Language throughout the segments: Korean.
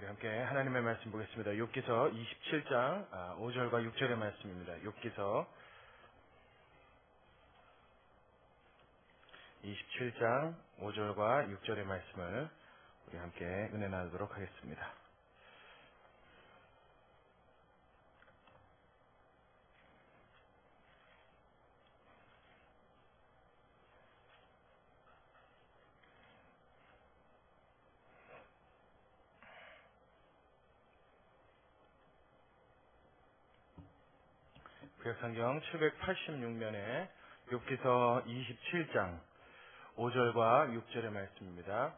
우리 함께 하나님의 말씀 보겠습니다. 욥기서 27장 5절과 6절의 말씀입니다. 욥기서 27장 5절과 6절의 말씀을 우리 함께 은혜 나누도록 하겠습니다. 구약성경 786면에 욥기서 27장 5절과 6절의 말씀입니다.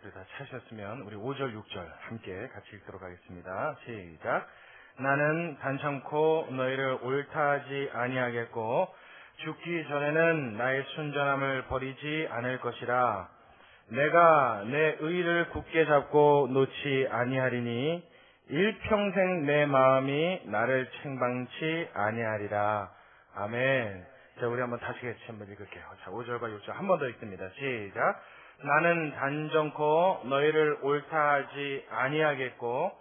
우리 다 찾으셨으면 우리 5절, 6절 함께 같이 읽도록 하겠습니다. 시작. 나는 단창코 너희를 옳다하지 아니하겠고 죽기 전에는 나의 순전함을 버리지 않을 것이라. 내가 내 의를 굳게 잡고 놓지 아니하리니 일평생 내 마음이 나를 책망치 아니하리라. 아멘. 자, 우리 한번 다시 같이 한번 읽을게요. 자, 5절과 6절 한 번 더 읽습니다. 시작. 나는 단정코 너희를 옳다하지 아니하겠고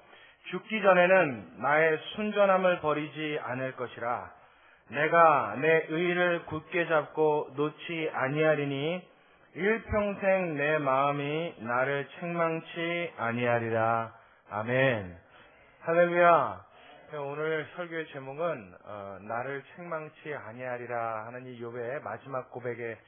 죽기 전에는 나의 순전함을 버리지 않을 것이라. 내가 내 의를 굳게 잡고 놓지 아니하리니 일평생 내 마음이 나를 책망치 아니하리라. 아멘. 할렐루야. 오늘 설교의 제목은 나를 책망치 아니하리라 하는 이 욥의 마지막 고백의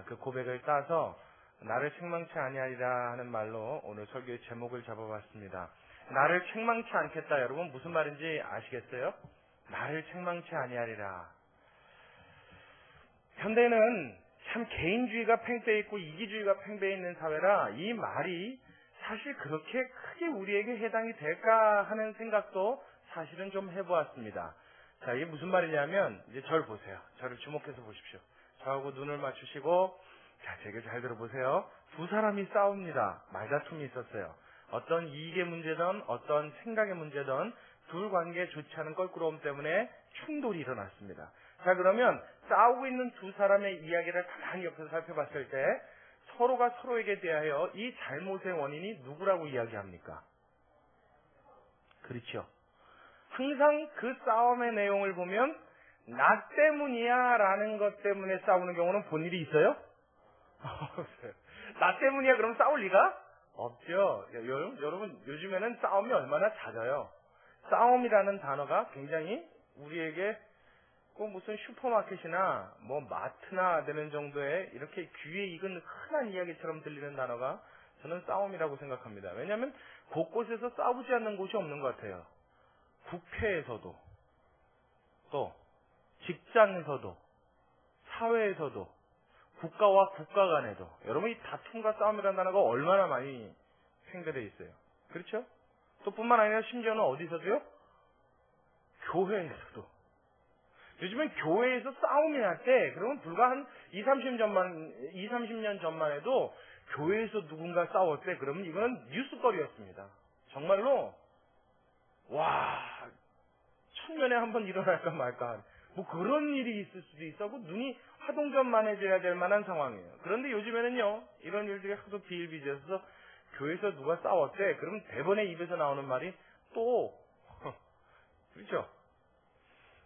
그 고백을 따서 나를 책망치 아니하리라 하는 말로 오늘 설교의 제목을 잡아봤습니다. 나를 책망치 않겠다. 여러분 무슨 말인지 아시겠어요? 나를 책망치 아니하리라. 현대는 참 개인주의가 팽배해 있고 이기주의가 팽배해 있는 사회라 이 말이 사실 그렇게 크게 우리에게 해당이 될까 하는 생각도 사실은 좀 해보았습니다. 자, 이게 무슨 말이냐면 이제 저를 보세요. 저를 주목해서 보십시오. 저하고 눈을 맞추시고 자, 제게 잘 들어보세요. 두 사람이 싸웁니다. 말다툼이 있었어요. 어떤 이익의 문제든 어떤 생각의 문제든 둘 관계에 좋지 않은 껄끄러움 때문에 충돌이 일어났습니다. 자, 그러면 싸우고 있는 두 사람의 이야기를 가만히 옆에서 살펴봤을 때 서로가 서로에게 대하여 이 잘못의 원인이 누구라고 이야기합니까? 그렇죠. 항상 그 싸움의 내용을 보면 나 때문이야 라는 것 때문에 싸우는 경우는 본 일이 있어요? 없어요. 나 때문이야 그럼 싸울 리가? 없죠. 여러분 요즘에는 싸움이 얼마나 잦아요. 싸움이라는 단어가 굉장히 우리에게 꼭 무슨 슈퍼마켓이나 뭐 마트나 되는 정도의 이렇게 귀에 익은 흔한 이야기처럼 들리는 단어가 저는 싸움이라고 생각합니다. 왜냐하면 곳곳에서 싸우지 않는 곳이 없는 것 같아요. 국회에서도 또 직장에서도 사회에서도 국가와 국가 간에도 여러분 이 다툼과 싸움이라는 단어가 얼마나 많이 팽배되어 있어요. 그렇죠? 또 뿐만 아니라 심지어는 어디서도요? 교회에서도. 요즘엔 교회에서 싸움이 날 때 그러면 불과 한 30년 전만 해도 교회에서 누군가 싸울 때 그러면 이거는 뉴스거리였습니다. 정말로 와 1000년에 한 번 일어날까 말까 뭐 그런 일이 있을 수도 있었고 눈이 화동전만해져야 될 만한 상황이에요. 그런데 요즘에는요 이런 일들이 하도 비일비재해서 교회에서 누가 싸웠대 그럼 대번에 입에서 나오는 말이 또 그렇죠?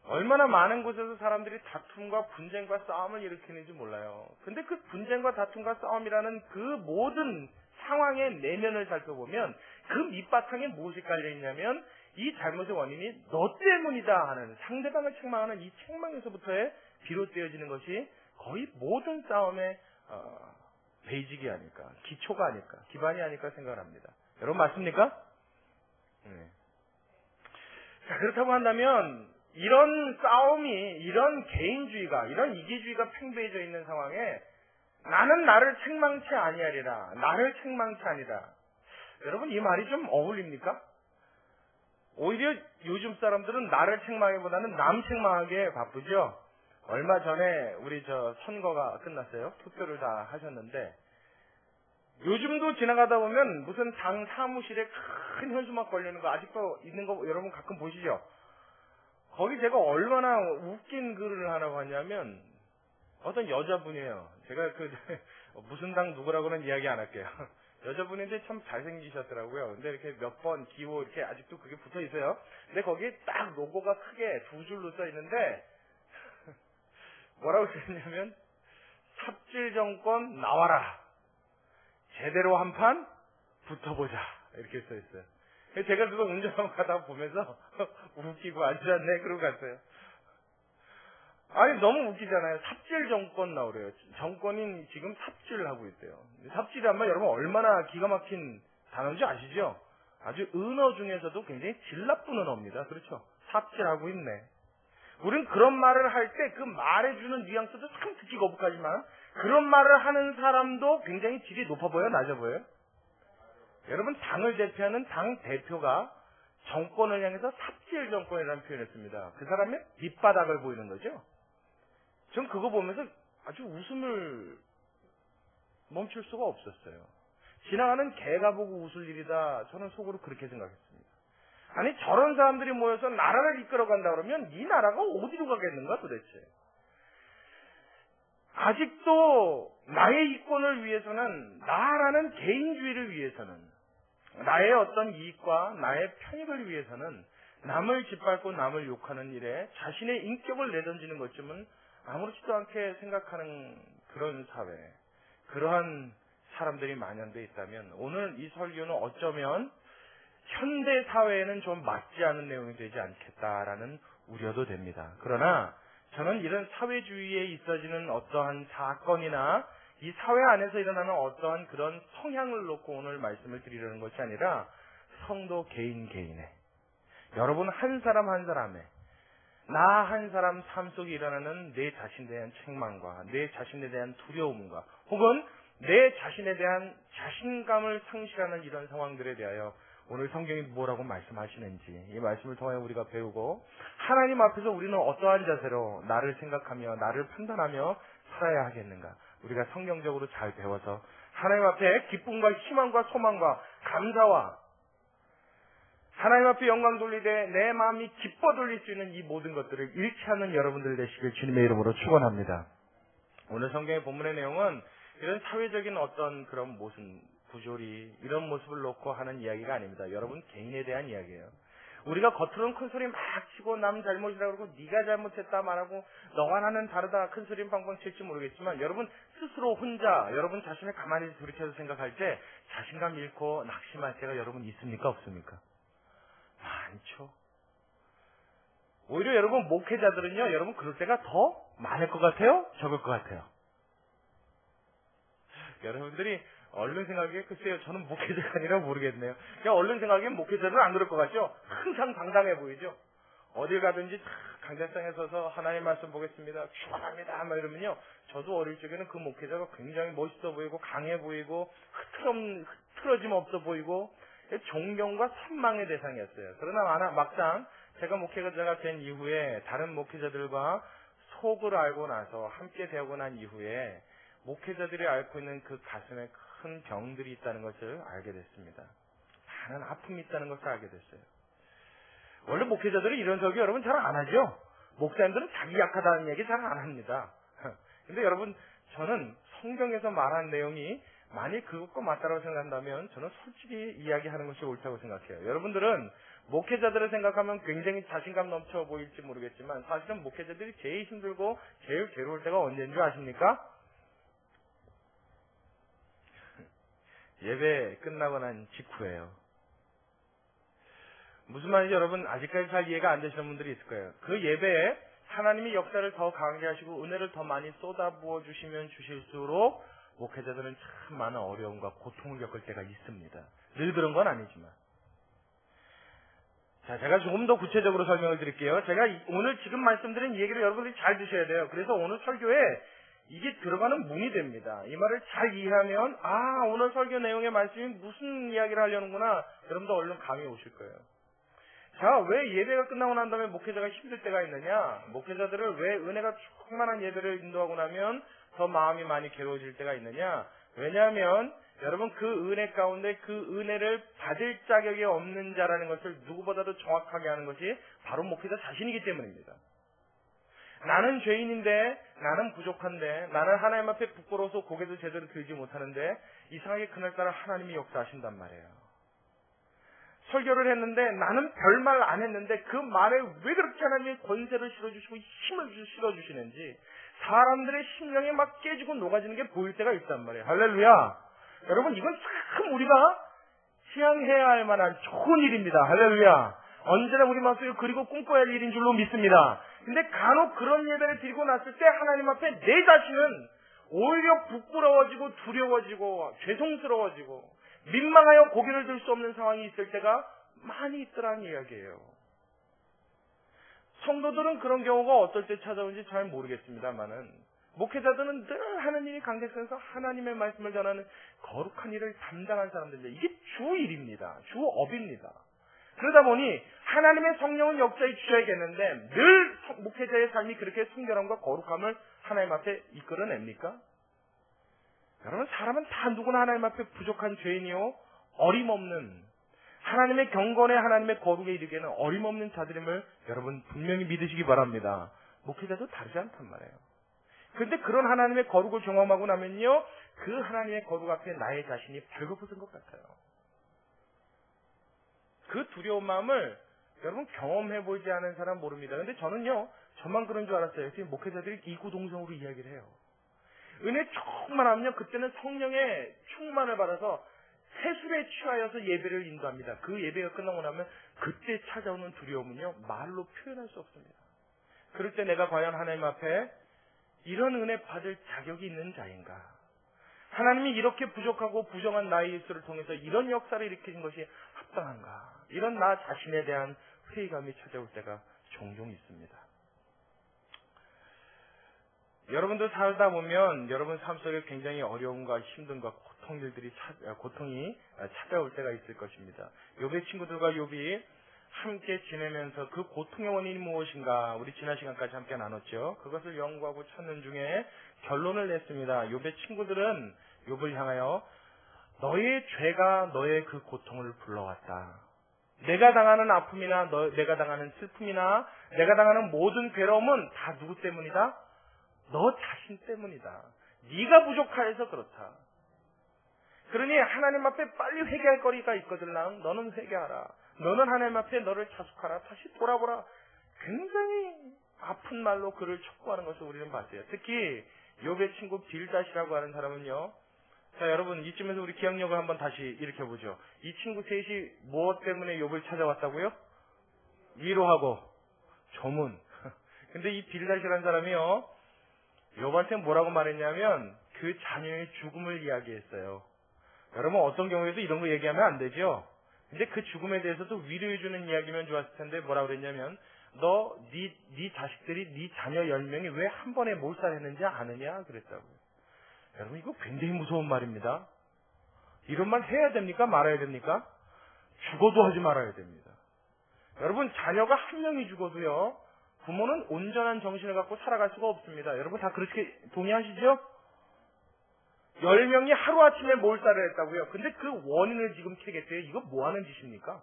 얼마나 많은 곳에서 사람들이 다툼과 분쟁과 싸움을 일으키는지 몰라요. 근데 그 분쟁과 다툼과 싸움이라는 그 모든 상황의 내면을 살펴보면 그 밑바탕에 무엇이 깔려있냐면 이 잘못의 원인이 너 때문이다 하는 상대방을 책망하는 이 책망에서부터의 비롯되어지는 것이 거의 모든 싸움의 베이직이 아닐까, 기초가 아닐까, 기반이 아닐까 생각을 합니다. 여러분 맞습니까? 네. 자, 그렇다고 한다면 이런 싸움이, 이런 개인주의가, 이런 이기주의가 팽배해져 있는 상황에 나는 나를 책망치 아니하리라. 나를 책망치 아니라. 여러분 이 말이 좀 어울립니까? 오히려 요즘 사람들은 나를 책망하기보다는 남 책망하기에 바쁘죠. 얼마 전에 우리 선거가 끝났어요. 투표를 다 하셨는데 요즘도 지나가다 보면 무슨 당 사무실에 큰 현수막 걸리는 거 아직도 있는 거 여러분 가끔 보시죠? 거기 제가 얼마나 웃긴 글을 하나 봤냐면, 어떤 여자분이에요. 제가 무슨 당 누구라고는 이야기 안 할게요. 여자분인데 참 잘생기셨더라고요. 근데 이렇게 몇 번 기호 이렇게 아직도 그게 붙어 있어요. 근데 거기에 딱 로고가 크게 두 줄로 써 있는데, 뭐라고 써있냐면, 삽질 정권 나와라. 제대로 한 판 붙어보자. 이렇게 써 있어요. 제가 그거 운전하고 가다 보면서 웃기고 앉았네 그러고 갔어요. 아니 너무 웃기잖아요. 삽질 정권 나오래요. 정권인 지금 삽질을 하고 있대요. 삽질하면 여러분 얼마나 기가 막힌 단어인지 아시죠? 아주 은어 중에서도 굉장히 질 나쁜 언어입니다. 그렇죠? 삽질하고 있네. 우린 그런 말을 할 때 그 말해주는 뉘앙스도 참 듣기 거북하지만 그런 말을 하는 사람도 굉장히 질이 높아 보여요? 낮아 보여요? 여러분 당을 대표하는 당 대표가 정권을 향해서 삽질 정권이라는 표현을 했습니다. 그 사람의 밑바닥을 보이는 거죠. 전 그거 보면서 아주 웃음을 멈출 수가 없었어요. 지나가는 개가 보고 웃을 일이다. 저는 속으로 그렇게 생각했습니다. 아니 저런 사람들이 모여서 나라를 이끌어간다 그러면 이 나라가 어디로 가겠는가 도대체. 아직도 나의 이권을 위해서는, 나라는 개인주의를 위해서는, 나의 어떤 이익과 나의 편익을 위해서는 남을 짓밟고 남을 욕하는 일에 자신의 인격을 내던지는 것쯤은 아무렇지도 않게 생각하는 그런 사회, 그러한 사람들이 만연되어 있다면 오늘 이 설교는 어쩌면 현대 사회에는 좀 맞지 않은 내용이 되지 않겠다라는 우려도 됩니다. 그러나 저는 이런 사회주의에 있어지는 어떠한 사건이나 이 사회 안에서 일어나는 어떠한 그런 성향을 놓고 오늘 말씀을 드리려는 것이 아니라 성도 개인의 여러분 한 사람 한 사람의 나 한 사람 삶 속에 일어나는 내 자신에 대한 책망과 내 자신에 대한 두려움과 혹은 내 자신에 대한 자신감을 상실하는 이런 상황들에 대하여 오늘 성경이 뭐라고 말씀하시는지 이 말씀을 통해 우리가 배우고 하나님 앞에서 우리는 어떠한 자세로 나를 생각하며 나를 판단하며 살아야 하겠는가, 우리가 성경적으로 잘 배워서 하나님 앞에 기쁨과 희망과 소망과 감사와 하나님 앞에 영광 돌리되 내 마음이 기뻐 돌릴 수 있는 이 모든 것들을 잃지 않는 여러분들 되시길 주님의 이름으로 축원합니다. 오늘 성경의 본문의 내용은 이런 사회적인 어떤 그런 모습, 부조리 이런 모습을 놓고 하는 이야기가 아닙니다. 여러분 개인에 대한 이야기예요. 우리가 겉으로는 큰소리 막 치고 남 잘못이라고 그러고 네가 잘못했다 말하고 너와 나는 다르다 큰소리 빵빵 칠지 모르겠지만 여러분 스스로 혼자 여러분 자신을 가만히 돌이켜서 생각할 때 자신감 잃고 낙심할 때가 여러분 있습니까 없습니까? 많죠. 오히려 여러분 목회자들은요 여러분 그럴 때가 더 많을 것 같아요? 적을 것 같아요? 여러분들이 얼른 생각에 글쎄요 저는 목회자가 아니라 모르겠네요. 그냥 얼른 생각에 목회자들은 안 그럴 것 같죠? 항상 당당해 보이죠? 어딜 가든지 강대상에 서서 하나님 말씀 보겠습니다. 축원합니다. 막 이러면요. 저도 어릴 적에는 그 목회자가 굉장히 멋있어 보이고 강해 보이고 흐트러짐 없어 보이고 존경과 선망의 대상이었어요. 그러나 막상 제가 목회자가 된 이후에 다른 목회자들과 속을 알고 나서 함께 되고 난 이후에 목회자들이 앓고 있는 그 가슴에 큰 병들이 있다는 것을 알게 됐습니다. 많은 아픔이 있다는 것을 알게 됐어요. 원래 목회자들이 이런 설교 여러분 잘 안 하죠? 목사님들은 자기 약하다는 얘기 잘 안 합니다. 근데 여러분 저는 성경에서 말한 내용이 만일 그것과 맞다고 생각한다면 저는 솔직히 이야기하는 것이 옳다고 생각해요. 여러분들은 목회자들을 생각하면 굉장히 자신감 넘쳐 보일지 모르겠지만 사실은 목회자들이 제일 힘들고 제일 괴로울 때가 언제인 줄 아십니까? 예배 끝나고 난 직후예요. 무슨 말인지 여러분 아직까지 잘 이해가 안 되시는 분들이 있을 거예요. 그 예배에 하나님이 역사를 더 강하게 하시고 은혜를 더 많이 쏟아부어 주시면 주실수록 목회자들은 참 많은 어려움과 고통을 겪을 때가 있습니다. 늘 그런 건 아니지만. 자, 제가 조금 더 구체적으로 설명을 드릴게요. 제가 오늘 지금 말씀드린 얘기를 여러분들이 잘 드셔야 돼요. 그래서 오늘 설교에 이게 들어가는 문이 됩니다. 이 말을 잘 이해하면 오늘 설교 내용의 말씀이 무슨 이야기를 하려는구나 여러분도 얼른 감이 오실 거예요. 자, 왜 예배가 끝나고 난 다음에 목회자가 힘들 때가 있느냐? 목회자들을 왜 은혜가 충만한 예배를 인도하고 나면 더 마음이 많이 괴로워질 때가 있느냐? 왜냐하면 여러분 그 은혜 가운데 그 은혜를 받을 자격이 없는 자라는 것을 누구보다도 정확하게 하는 것이 바로 목회자 자신이기 때문입니다. 나는 죄인인데, 나는 부족한데, 나는 하나님 앞에 부끄러워서 고개도 제대로 들지 못하는데 이상하게 그날따라 하나님이 역사하신단 말이에요. 설교를 했는데 나는 별말 안 했는데 그 말에 왜 그렇게 하나님이 권세를 실어주시고 힘을 실어주시는지 사람들의 심령이 막 깨지고 녹아지는 게 보일 때가 있단 말이에요. 할렐루야. 여러분 이건 참 우리가 지향해야 할 만한 좋은 일입니다. 할렐루야. 언제나 우리 마음속에 그리고 꿈꿔야 할 일인 줄로 믿습니다. 근데 간혹 그런 예배를 드리고 났을 때 하나님 앞에 내 자신은 오히려 부끄러워지고 두려워지고 죄송스러워지고 민망하여 고개를 들 수 없는 상황이 있을 때가 많이 있더라는 이야기예요. 성도들은 그런 경우가 어떨 때 찾아오는지 잘 모르겠습니다만은 목회자들은 늘 하는 일이 강대상에서 하나님의 말씀을 전하는 거룩한 일을 담당한 사람들인데 이게 주 일입니다. 주 업입니다. 그러다 보니 하나님의 성령은 역사해 주셔야겠는데 늘 목회자의 삶이 그렇게 순결함과 거룩함을 하나님 앞에 이끌어냅니까? 여러분 사람은 다 누구나 하나님 앞에 부족한 죄인이요 어림없는 하나님의 경건에 하나님의 거룩에 이르기에는 어림없는 자들임을 여러분 분명히 믿으시기 바랍니다. 목회자도 다르지 않단 말이에요. 그런데 그런 하나님의 거룩을 경험하고 나면요 그 하나님의 거룩 앞에 나의 자신이 벌거벗은 것 같아요. 그 두려운 마음을 여러분 경험해보지 않은 사람 모릅니다. 근데 저는요 저만 그런 줄 알았어요. 지금 목회자들이 이구동성으로 이야기를 해요. 은혜 충만하면요 그때는 성령의 충만을 받아서 세술에 취하여서 예배를 인도합니다. 그 예배가 끝나고 나면 그때 찾아오는 두려움은요 말로 표현할 수 없습니다. 그럴 때 내가 과연 하나님 앞에 이런 은혜 받을 자격이 있는 자인가? 하나님이 이렇게 부족하고 부정한 나의 일수를 통해서 이런 역사를 일으키신 것이 합당한가? 이런 나 자신에 대한 회의감이 찾아올 때가 종종 있습니다. 여러분도 살다 보면 여러분 삶 속에 굉장히 어려움과 힘듦과 고통이 찾아올 때가 있을 것입니다. 욥의 친구들과 욥이 함께 지내면서 그 고통의 원인이 무엇인가 우리 지난 시간까지 함께 나눴죠. 그것을 연구하고 찾는 중에 결론을 냈습니다. 욥의 친구들은 욥을 향하여 너의 죄가 너의 그 고통을 불러왔다. 내가 당하는 아픔이나 내가 당하는 슬픔이나 내가 당하는 모든 괴로움은 다 누구 때문이다? 너 자신 때문이다. 네가 부족하여서 그렇다. 그러니 하나님 앞에 빨리 회개할 거리가 있거든. 너는 회개하라. 너는 하나님 앞에 너를 자숙하라. 다시 돌아보라. 굉장히 아픈 말로 그를 촉구하는 것을 우리는 봤어요. 특히 욥의 친구 빌닷이라고 하는 사람은요. 자 여러분 이쯤에서 우리 기억력을 한번 다시 일으켜보죠. 이 친구 셋이 무엇 때문에 욥을 찾아왔다고요? 위로하고 조문. 근데 이 빌닷이라는 사람이요. 욥한테 뭐라고 말했냐면 그 자녀의 죽음을 이야기했어요. 여러분 어떤 경우에도 이런 거 얘기하면 안 되죠. 근데 그 죽음에 대해서도 위로해주는 이야기면 좋았을 텐데 뭐라고 그랬냐면 네 자식들이 네 자녀 10명이 왜 한 번에 몰살했는지 아느냐 그랬다고요. 여러분 이거 굉장히 무서운 말입니다. 이런 말 해야 됩니까? 말아야 됩니까? 죽어도 하지 말아야 됩니다. 여러분 자녀가 한 명이 죽어도요. 부모는 온전한 정신을 갖고 살아갈 수가 없습니다. 여러분 다 그렇게 동의하시죠? 10명이 하루아침에 몰살을 했다고요. 근데 그 원인을 지금 캐겠대요. 이거 뭐하는 짓입니까?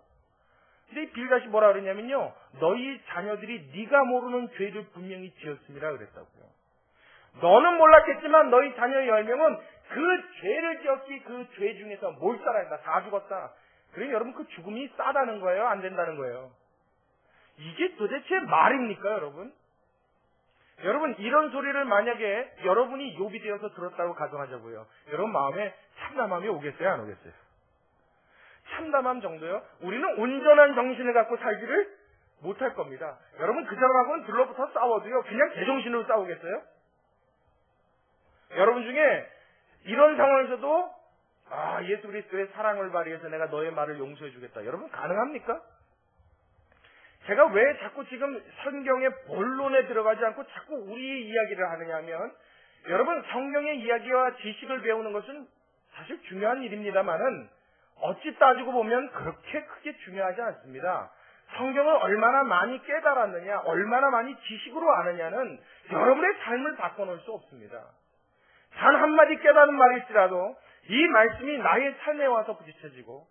근데 이 빌닷이 뭐라 그러냐면요. 너희 자녀들이 네가 모르는 죄를 분명히 지었습니다 그랬다고요. 너는 몰랐겠지만 너희 자녀 10명은 그 죄를 지었기 그 죄 중에서 몰살했다. 다 죽었다. 그러니 여러분 그 죽음이 싸다는 거예요? 안 된다는 거예요? 이게 도대체 말입니까 여러분? 여러분 이런 소리를 만약에 여러분이 욥이 되어서 들었다고 가정하자고요. 여러분 마음에 참담함이 오겠어요? 안 오겠어요? 참담함 정도요? 우리는 온전한 정신을 갖고 살지를 못할 겁니다. 여러분 그 사람하고는 들러붙어 싸워도요. 그냥 제정신으로 싸우겠어요? 여러분 중에 이런 상황에서도 예수 그리스도의 사랑을 발휘해서 내가 너의 말을 용서해 주겠다. 여러분 가능합니까? 제가 왜 자꾸 지금 성경의 본론에 들어가지 않고 자꾸 우리의 이야기를 하느냐 하면 여러분 성경의 이야기와 지식을 배우는 것은 사실 중요한 일입니다만은 어찌 따지고 보면 그렇게 크게 중요하지 않습니다. 성경을 얼마나 많이 깨달았느냐 얼마나 많이 지식으로 아느냐는 여러분의 삶을 바꿔놓을 수 없습니다. 단 한마디 깨달은 말일지라도 이 말씀이 나의 삶에 와서 부딪혀지고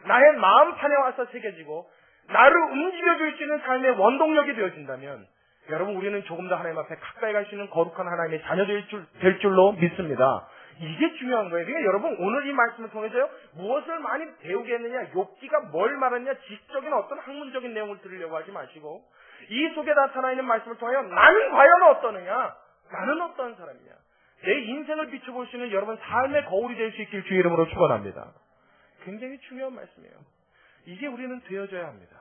나의 마음판에 와서 새겨지고 나를 움직여줄 수 있는 삶의 원동력이 되어진다면 여러분 우리는 조금 더 하나님 앞에 가까이 갈 수 있는 거룩한 하나님의 자녀 될 줄로 믿습니다. 이게 중요한 거예요. 그러니까 여러분 오늘 이 말씀을 통해서요 무엇을 많이 배우겠느냐, 욥기가 뭘 말하느냐, 지식적인 어떤 학문적인 내용을 들으려고 하지 마시고 이 속에 나타나 있는 말씀을 통하여 나는 과연 어떠느냐, 나는 어떤 사람이냐, 내 인생을 비춰볼 수 있는 여러분 삶의 거울이 될 수 있길 주의 이름으로 축원합니다. 굉장히 중요한 말씀이에요. 이게 우리는 되어져야 합니다.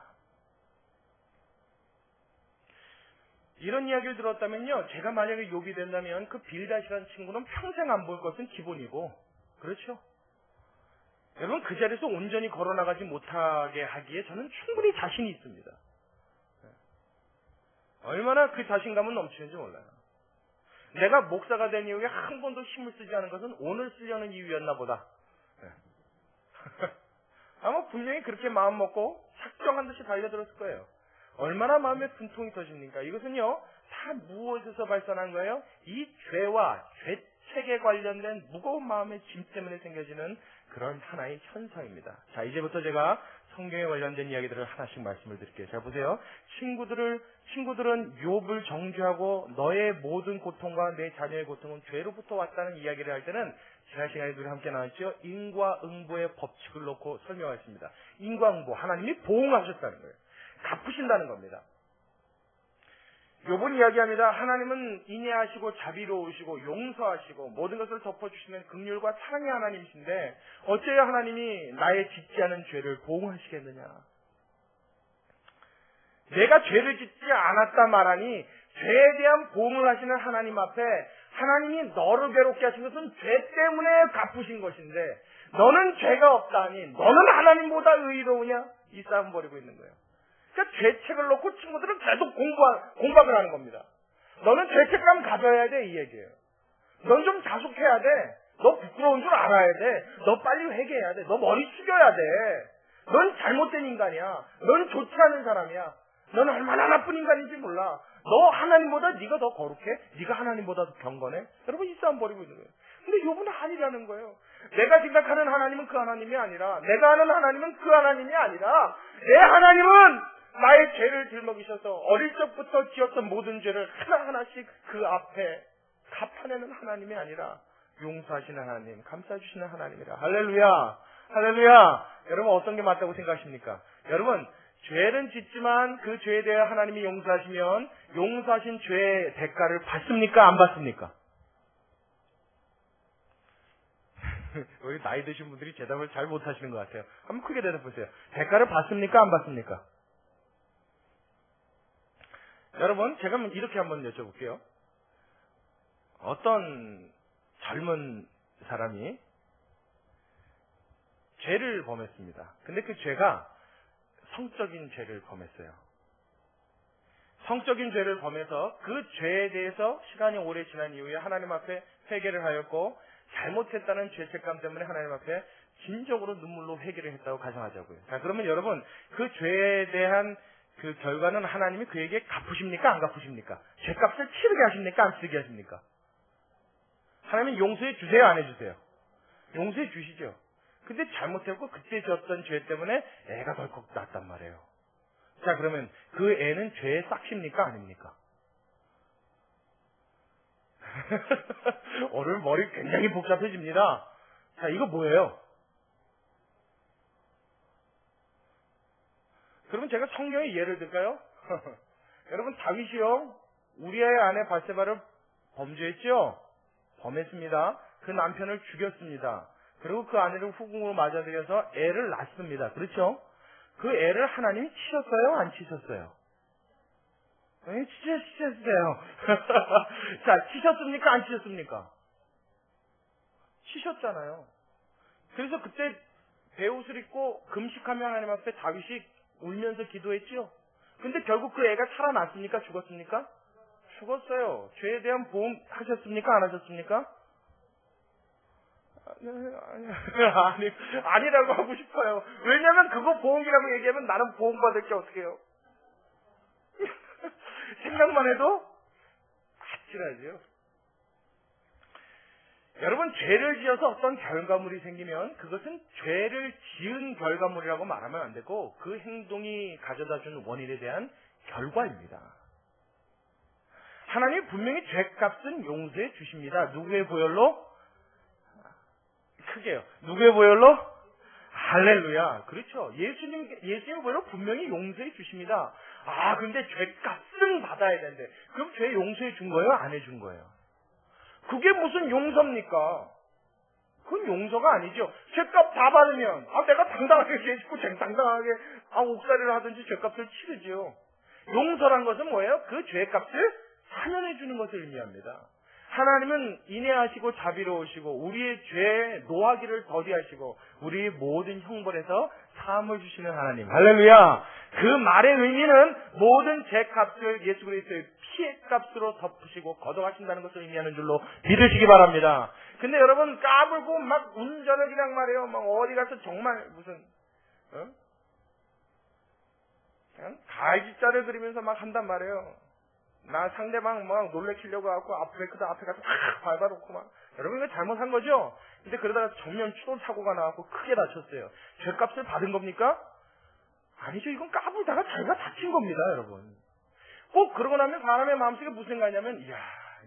이런 이야기를 들었다면요, 제가 만약에 욥이 된다면 그 빌닷이라는 친구는 평생 안 볼 것은 기본이고, 그렇죠? 여러분 그 자리에서 온전히 걸어나가지 못하게 하기에 저는 충분히 자신이 있습니다. 얼마나 그 자신감은 넘치는지 몰라요. 내가 목사가 된 이후에 한 번도 힘을 쓰지 않은 것은 오늘 쓰려는 이유였나 보다. 아마 분명히 그렇게 마음 먹고 작정한 듯이 달려들었을 거예요. 얼마나 마음에 분통이 터집니까? 이것은요, 다 무엇에서 발산한 거예요? 이 죄와 죄책에 관련된 무거운 마음의 짐 때문에 생겨지는 그런 하나의 현상입니다. 자, 이제부터 제가 성경에 관련된 이야기들을 하나씩 말씀을 드릴게요. 자, 보세요. 친구들은 욥을 정죄하고 너의 모든 고통과 내 자녀의 고통은 죄로부터 왔다는 이야기를 할 때는 지난 시간에 우리 함께 나왔죠. 인과응보의 법칙을 놓고 설명했습니다. 인과응보, 하나님이 보응하셨다는 거예요. 갚으신다는 겁니다. 욥은 이야기합니다. 하나님은 인애하시고 자비로우시고 용서하시고 모든 것을 덮어주시는 긍휼과 사랑의 하나님이신데 어째야 하나님이 나의 짓지 않은 죄를 보응하시겠느냐. 내가 죄를 짓지 않았다 말하니 죄에 대한 보응을 하시는 하나님 앞에 하나님이 너를 괴롭게 하신 것은 죄 때문에 갚으신 것인데 너는 죄가 없다니 너는 하나님보다 의로우냐? 이 싸움 벌이고 있는 거예요. 그러니까 죄책을 놓고 친구들은 계속 공박을 하는 겁니다. 너는 죄책감 가져야 돼, 이 얘기예요. 넌 좀 자숙해야 돼. 너 부끄러운 줄 알아야 돼. 너 빨리 회개해야 돼. 너 머리 숙여야 돼. 넌 잘못된 인간이야. 넌 좋지 않은 사람이야. 넌 얼마나 나쁜 인간인지 몰라. 너 하나님보다 네가 더 거룩해? 네가 하나님보다 더 경건해? 여러분 이 싸움 벌이고 있는 거예요. 근데 욥은 아니라는 거예요. 내가 생각하는 하나님은 그 하나님이 아니라, 내가 아는 하나님은 그 하나님이 아니라, 내 하나님은 나의 죄를 짊어지셔서 어릴 적부터 지었던 모든 죄를 하나하나씩 그 앞에 갚아내는 하나님이 아니라 용서하시는 하나님, 감싸주시는 하나님이라. 할렐루야! 할렐루야! 여러분 어떤 게 맞다고 생각하십니까? 여러분 죄는 짓지만 그 죄에 대해 하나님이 용서하시면 용서하신 죄의 대가를 받습니까? 안 받습니까? 우리 나이 드신 분들이 대답을 잘 못하시는 것 같아요. 한번 크게 대답해보세요. 대가를 받습니까? 안 받습니까? 여러분 제가 이렇게 한번 여쭤볼게요. 어떤 젊은 사람이 죄를 범했습니다. 근데 그 죄가 성적인 죄를 범했어요. 성적인 죄를 범해서 그 죄에 대해서 시간이 오래 지난 이후에 하나님 앞에 회개를 하였고 잘못했다는 죄책감 때문에 하나님 앞에 진정으로 눈물로 회개를 했다고 가정하자고요. 자, 그러면 여러분 그 죄에 대한 그 결과는 하나님이 그에게 갚으십니까? 안 갚으십니까? 죄값을 치르게 하십니까? 안 치르게 하십니까? 하나님은 용서해 주세요? 안 해주세요? 용서해 주시죠. 근데 잘못했고 그때 졌던 죄 때문에 애가 덜컥 났단 말이에요. 자, 그러면 그 애는 죄의 싹입니까? 아닙니까? 오늘 머리 굉장히 복잡해집니다. 자, 이거 뭐예요? 그러면 제가 성경의 예를 들까요? 여러분 다윗이요, 우리아의 아내 바세바를 범죄했죠? 범했습니다. 그 남편을 죽였습니다. 그리고 그 아내를 후궁으로 맞아들여서 애를 낳습니다. 그렇죠? 그 애를 하나님이 치셨어요? 안 치셨어요? 네, 치셨어요. 자, 치셨습니까? 안 치셨습니까? 치셨잖아요. 그래서 그때 베옷을 입고 금식하며 하나님 앞에 다윗이 울면서 기도했지요. 근데 결국 그 애가 살아났습니까? 죽었습니까? 죽었어요. 죄에 대한 보험 하셨습니까? 안 하셨습니까? 아니라고 하고 싶어요. 왜냐면 그거 보험이라고 얘기하면 나는 보험받을 게 어떻게 해요? 생각만 해도 아찔하죠. 여러분, 죄를 지어서 어떤 결과물이 생기면 그것은 죄를 지은 결과물이라고 말하면 안 되고 그 행동이 가져다준 원인에 대한 결과입니다. 하나님이 분명히 죄값은 용서해 주십니다. 누구의 보혈로? 크게요. 누구의 보혈로? 할렐루야. 그렇죠. 예수님의 보혈로 분명히 용서해 주십니다. 아, 근데 죄값은 받아야 되는데 그럼 죄 용서해 준 거예요? 안 해 준 거예요? 그게 무슨 용서입니까? 그건 용서가 아니죠. 죄값 다 받으면 내가 당당하게 죄 짓고 당당하게 옥살이를 하든지 죄값을 치르죠. 용서란 것은 뭐예요? 그 죄값을 사면해 주는 것을 의미합니다. 하나님은 인애하시고 자비로우시고 우리의 죄의 노하기를 더디하시고 우리의 모든 형벌에서 사함을 주시는 하나님. 할렐루야. 그 말의 의미는 모든 죄값을 예수 그리스도의 피의 값으로 덮으시고 걷어가신다는 것을 의미하는 줄로 믿으시기 바랍니다. 근데 여러분, 까불고 막 운전을 그냥 말해요. 막 어디 가서 정말 무슨 그냥 갈짓자를 그리면서 막 한단 말이에요. 나 상대방 막 놀래키려고 하고 브레이크도 앞에 가서 팍 밟아놓고 막. 여러분, 이거 잘못한 거죠? 근데 그러다가 정면 추돌 사고가 나왔고 크게 다쳤어요. 죄값을 받은 겁니까? 아니죠. 이건 까불다가 자기가 다친 겁니다, 여러분. 꼭 그러고 나면 사람의 마음속에 무슨 생각이냐면, 이야,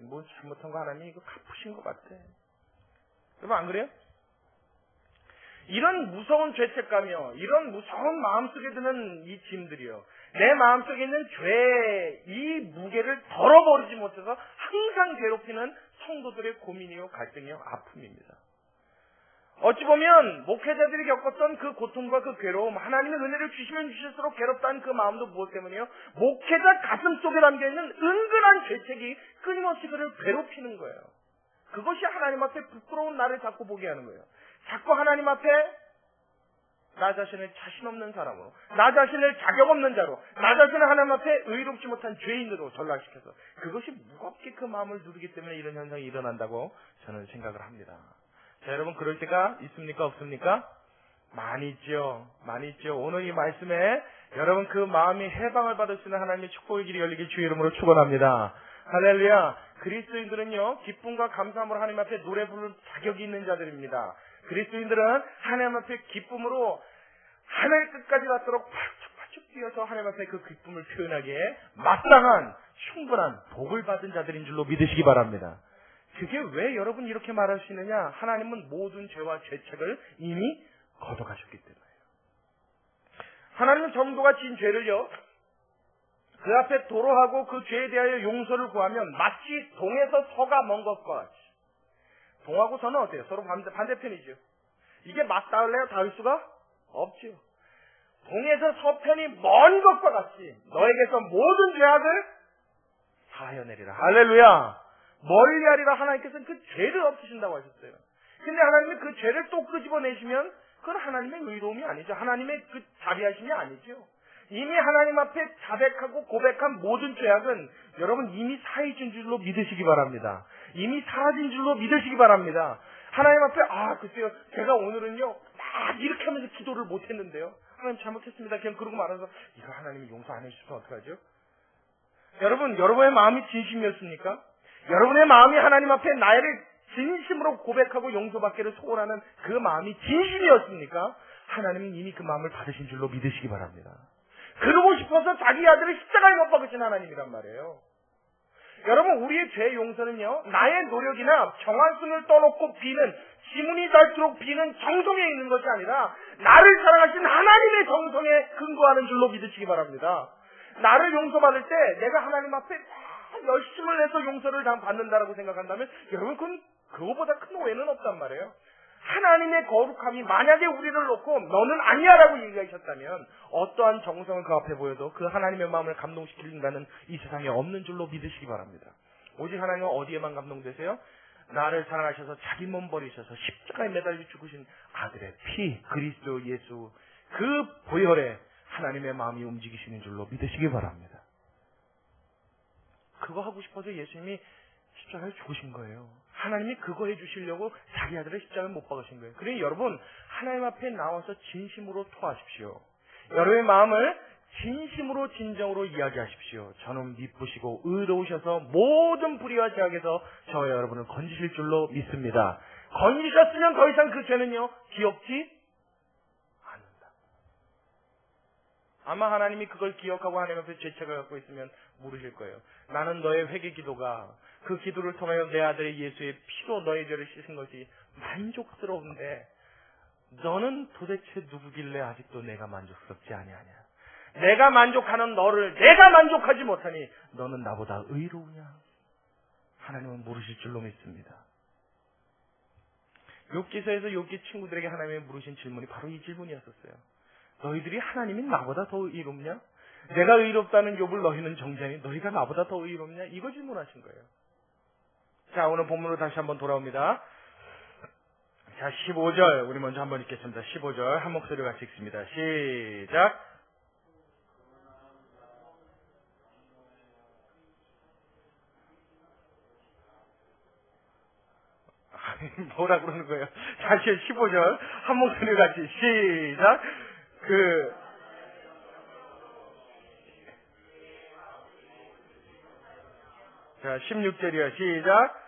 뭐 잘못한 거 하나님이 이거 갚으신 것 같아. 여러분, 안 그래요? 이런 무서운 죄책감이요, 이런 무서운 마음속에 드는 이 짐들이요, 내 마음속에 있는 죄의 이 무게를 덜어버리지 못해서 항상 괴롭히는 성도들의 고민이요, 갈등이요, 아픔입니다. 어찌 보면 목회자들이 겪었던 그 고통과 그 괴로움, 하나님의 은혜를 주시면 주실수록 괴롭다는 그 마음도 무엇 때문이에요? 목회자 가슴 속에 담겨있는 은근한 죄책이 끊임없이 그를 괴롭히는 거예요. 그것이 하나님 앞에 부끄러운 나를 자꾸 보게 하는 거예요. 자꾸 하나님 앞에 나 자신을 자신 없는 사람으로, 나 자신을 자격 없는 자로, 나 자신을 하나님 앞에 의롭지 못한 죄인으로 전락시켜서 그것이 무겁게 그 마음을 누르기 때문에 이런 현상이 일어난다고 저는 생각을 합니다. 자, 여러분, 그럴 때가 있습니까? 없습니까? 많이 있죠. 많이 있죠. 오늘 이 말씀에 여러분 그 마음이 해방을 받을 수 있는 하나님의 축복의 길이 열리길 주의 이름으로 축원합니다. 할렐루야. 그리스도인들은요, 기쁨과 감사함으로 하나님 앞에 노래 부를 자격이 있는 자들입니다. 그리스도인들은 하나님 앞에 기쁨으로 하늘 끝까지 닿도록 팔쭉 뛰어서 하나님 앞에 그 기쁨을 표현하기에 마땅한 충분한 복을 받은 자들인 줄로 믿으시기 바랍니다. 그게 왜 여러분 이렇게 말할 수 있느냐? 하나님은 모든 죄와 죄책을 이미 걷어가셨기 때문에요. 하나님은 정도가 진 죄를요, 그 앞에 도로하고 그 죄에 대하여 용서를 구하면 마치 동에서 서가 먼 것과 같이. 동하고 서는 어때요? 서로 반대편이죠. 이게 맞닿을래요? 닿을 수가 없죠. 동에서 서편이 먼 것과 같이 너에게서 모든 죄악을 사하여내리라. 할렐루야. 멀리하리라. 하나님께서는 그 죄를 없으신다고 하셨어요. 근데 하나님이 그 죄를 또 끄집어내시면 그건 하나님의 의로움이 아니죠. 하나님의 그 자비하심이 아니죠. 이미 하나님 앞에 자백하고 고백한 모든 죄악은 여러분 이미 사해진 줄로 믿으시기 바랍니다. 이미 사라진 줄로 믿으시기 바랍니다. 하나님 앞에 글쎄요, 제가 오늘은요 막 이렇게 하면서 기도를 못했는데요, 하나님 잘못했습니다, 그냥 그러고 말아서 이거 하나님이 용서 안 해주시면 어떡하죠? 여러분, 여러분의 마음이 진심이었습니까? 여러분의 마음이 하나님 앞에 나를 진심으로 고백하고 용서받기를 소원하는 그 마음이 진심이었습니까? 하나님은 이미 그 마음을 받으신 줄로 믿으시기 바랍니다. 그러고 싶어서 자기 아들을 십자가에 못 박으신 하나님이란 말이에요. 여러분, 우리의 죄 용서는요, 나의 노력이나 정한순을 떠놓고 비는, 지문이 닳도록 비는 정성에 있는 것이 아니라 나를 사랑하신 하나님의 정성에 근거하는 줄로 믿으시기 바랍니다. 나를 용서받을 때 내가 하나님 앞에 열심을 내서 용서를 받는다라고 생각한다면 여러분, 그건 그거보다 큰 오해는 없단 말이에요. 하나님의 거룩함이 만약에 우리를 놓고 너는 아니야라고 얘기하셨다면 어떠한 정성을 그 앞에 보여도 그 하나님의 마음을 감동시킬 인간은 이 세상에 없는 줄로 믿으시기 바랍니다. 오직 하나님은 어디에만 감동되세요? 나를 사랑하셔서 자기 몸 버리셔서 십자가에 매달려 죽으신 아들의 피, 그리스도 예수, 그 보혈에 하나님의 마음이 움직이시는 줄로 믿으시기 바랍니다. 그거 하고 싶어서 예수님이 십자가에 죽으신 거예요. 하나님이 그거 해주시려고 자기 아들을 십자가에 못 박으신 거예요. 그러니 여러분, 하나님 앞에 나와서 진심으로 토하십시오. 여러분의 마음을 진심으로 진정으로 이야기하십시오. 저는 미쁘시고 의로우셔서 모든 불의와 죄악에서 저와 여러분을 건지실 줄로 믿습니다. 건지셨으면 더 이상 그 죄는요 기억지 않는다. 아마 하나님이 그걸 기억하고 하나님 앞에 죄책을 갖고 있으면 물으실 거예요. 나는 너의 회개 기도가 그 기도를 통하여 내 아들 예수의 피로 너의 죄를 씻은 것이 만족스러운데 너는 도대체 누구길래 아직도 내가 만족스럽지 아니하냐. 내가 만족하는 너를 내가 만족하지 못하니 너는 나보다 의로우냐. 하나님은 물으실 줄로 믿습니다. 욥기서에서 욥기 친구들에게 하나님이 물으신 질문이 바로 이 질문이었었어요. 너희들이 하나님이 나보다 더 의롭냐? 내가 의롭다는 욥을 너희는 정죄하니 너희가 나보다 더 의롭냐? 이거 질문하신 거예요. 자, 오늘 본문으로 다시 한번 돌아옵니다. 자, 15절 우리 먼저 한번 읽겠습니다. 15절 한 목소리 같이 읽습니다. 시작. 뭐라 그러는 거예요? 다시 15절 한 목소리 같이 시작. 자, 16절이요. 시작.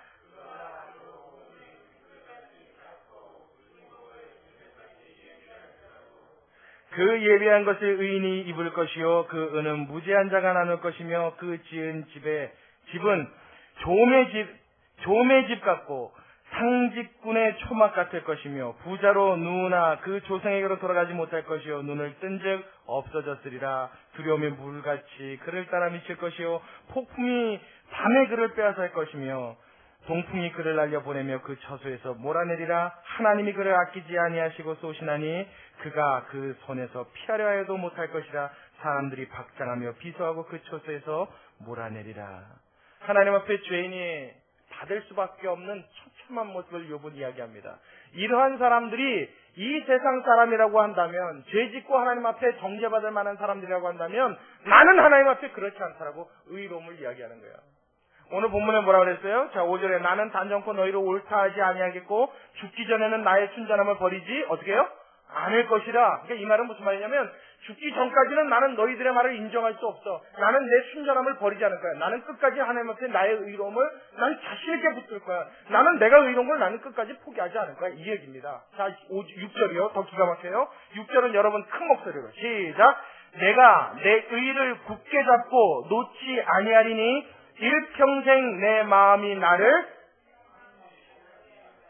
그 예비한 것을 의인이 입을 것이요 그 은은 무죄한 자가 나눌 것이며 그 지은 집은 조음의 집 같고 상직군의 초막 같을 것이며 부자로 누우나 그 조상에게로 돌아가지 못할 것이요 눈을 뜬즉 없어졌으리라. 두려움의 물같이 그를 따라 미칠 것이요 폭풍이 밤에 그를 빼앗을 것이며 동풍이 그를 날려보내며 그 처소에서 몰아내리라. 하나님이 그를 아끼지 아니하시고 쏘시나니 그가 그 손에서 피하려 하여도 못할 것이라. 사람들이 박장하며 비소하고 그 처소에서 몰아내리라. 하나님 앞에 죄인이 받을 수밖에 없는 처참한 모습을 욥은 이야기합니다. 이러한 사람들이 이 세상 사람이라고 한다면, 죄짓고 하나님 앞에 정죄받을 만한 사람들이라고 한다면 나는 하나님 앞에 그렇지 않다라고 의로움을 이야기하는 거예요. 오늘 본문에 뭐라고 그랬어요? 자, 5절에 나는 단정코 너희를 옳다 하지 아니하겠고 죽기 전에는 나의 순전함을 버리지 어떻게 해요? 않을 것이라. 그러니까 이 말은 무슨 말이냐면 죽기 전까지는 나는 너희들의 말을 인정할 수 없어. 나는 내 순전함을 버리지 않을 거야. 나는 끝까지 하나님 앞에 나의 의로움을 난 자신 있게 붙들 거야. 나는 내가 의로운 걸 나는 끝까지 포기하지 않을 거야. 이 얘기입니다. 자, 6절이요. 더 기가 막혀요. 6절은 여러분 큰 목소리로 시작. 내가 내 의를 굳게 잡고 놓지 아니하리니 일평생 내 마음이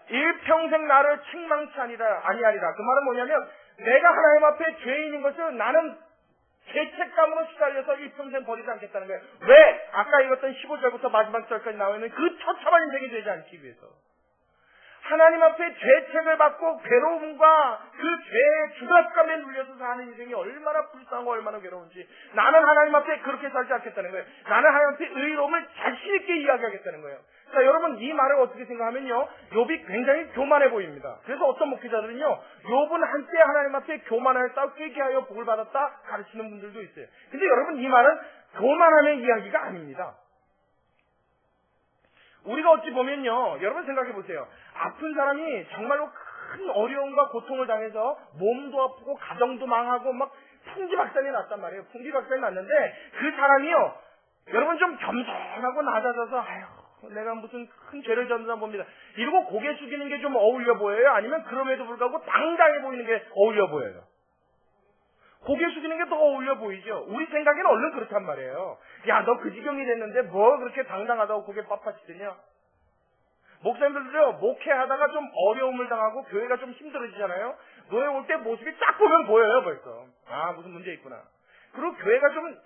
일평생 나를 책망치 아니하리라. 그 말은 뭐냐면 내가 하나님 앞에 죄인인 것을 나는 죄책감으로 시달려서 일평생 버리지 않겠다는 거예요. 왜? 아까 읽었던 15절부터 마지막 절까지 나와 있는 그 처참한 인생이 되지 않기 위해서. 하나님 앞에 죄책을 받고 괴로움과 그 죄의 주갑감에 눌려서 사는 인생이 얼마나 불쌍하고 얼마나 괴로운지 나는 하나님 앞에 그렇게 살지 않겠다는 거예요. 나는 하나님 앞에 의로움을 자신 있게 이야기하겠다는 거예요. 자, 여러분 이 말을 어떻게 생각하면요, 욥이 굉장히 교만해 보입니다. 그래서 어떤 목회자들은요, 욥은 한때 하나님 앞에 교만을 쌓고 회개하여 복을 받았다 가르치는 분들도 있어요. 근데 여러분 이 말은 교만함의 이야기가 아닙니다. 우리가 어찌 보면요, 여러분 생각해 보세요. 아픈 사람이 정말로 큰 어려움과 고통을 당해서 몸도 아프고 가정도 망하고 막 풍지박산이 났단 말이에요. 풍지박산이 났는데 그 사람이요, 여러분 좀 겸손하고 낮아져서 아휴 내가 무슨 큰 죄를 졌나 봅니다. 이러고 고개 숙이는 게 좀 어울려 보여요? 아니면 그럼에도 불구하고 당당해 보이는 게 어울려 보여요? 고개 숙이는 게 더 어울려 보이죠? 우리 생각에는 얼른 그렇단 말이에요. 야, 너 그 지경이 됐는데 뭐 그렇게 당당하다고 고개 빳빳이더냐? 목사님들도요, 목회하다가 좀 어려움을 당하고 교회가 좀 힘들어지잖아요? 노래 올 때 모습이 딱 보면 보여요, 벌써. 아, 무슨 문제 있구나. 그리고 교회가 좀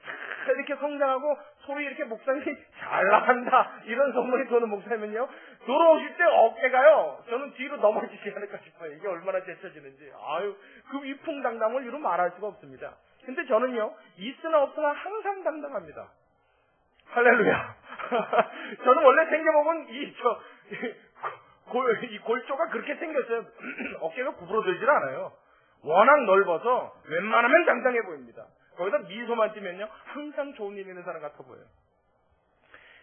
이렇게 성장하고 소리 이렇게 목사님이 잘 나간다 이런 소문이 도는 목사님은요, 돌아오실 때 어깨가요, 저는 뒤로 넘어지지 않을까 싶어요. 이게 얼마나 제쳐지는지. 아유, 그 위풍당당을 이루 말할 수가 없습니다. 근데 저는요, 있으나 없으나 항상 당당합니다. 할렐루야. 저는 원래 생겨보면 이 골조가 그렇게 생겼어요. 어깨가 구부러들질 않아요. 워낙 넓어서 웬만하면 당당해 보입니다. 거기다 미소만 띄면요, 항상 좋은 일 있는 사람 같아 보여요.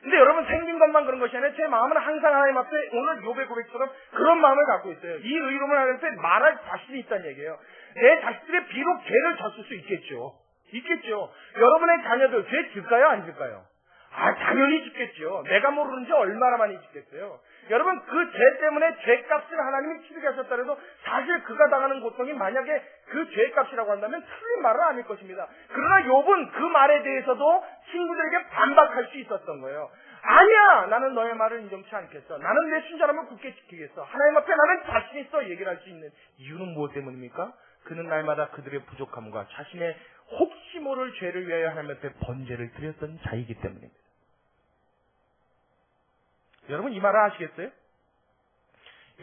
근데 여러분, 생긴 것만 그런 것이 아니라 제 마음은 항상 하나님 앞에 오늘 욥의 고백처럼 그런 마음을 갖고 있어요. 이 의로움을 하나님 앞에 말할 자신이 있다는 얘기예요. 내 자식들의 비록 죄를 졌을 수 있겠죠. 있겠죠. 여러분의 자녀들 죄 질까요? 안 질까요? 당연히 짓겠죠. 내가 모르는지 얼마나 많이 짓겠어요. 여러분, 그 죄 때문에 죄값을 하나님이 치르게 하셨다 해도 사실 그가 당하는 고통이 만약에 그 죄값이라고 한다면 틀린 말은 아닐 것입니다. 그러나 욥은 그 말에 대해서도 친구들에게 반박할 수 있었던 거예요. 아니야! 나는 너의 말을 인정치 않겠어. 나는 내 순전함을 굳게 지키겠어. 하나님 앞에 나는 자신 있어. 얘기를 할 수 있는 이유는 무엇 때문입니까? 그는 날마다 그들의 부족함과 자신의 혹시 모를 죄를 위하여 하나님 앞에 번제를 드렸던 자이기 때문입니다. 여러분, 이 말을 아시겠어요?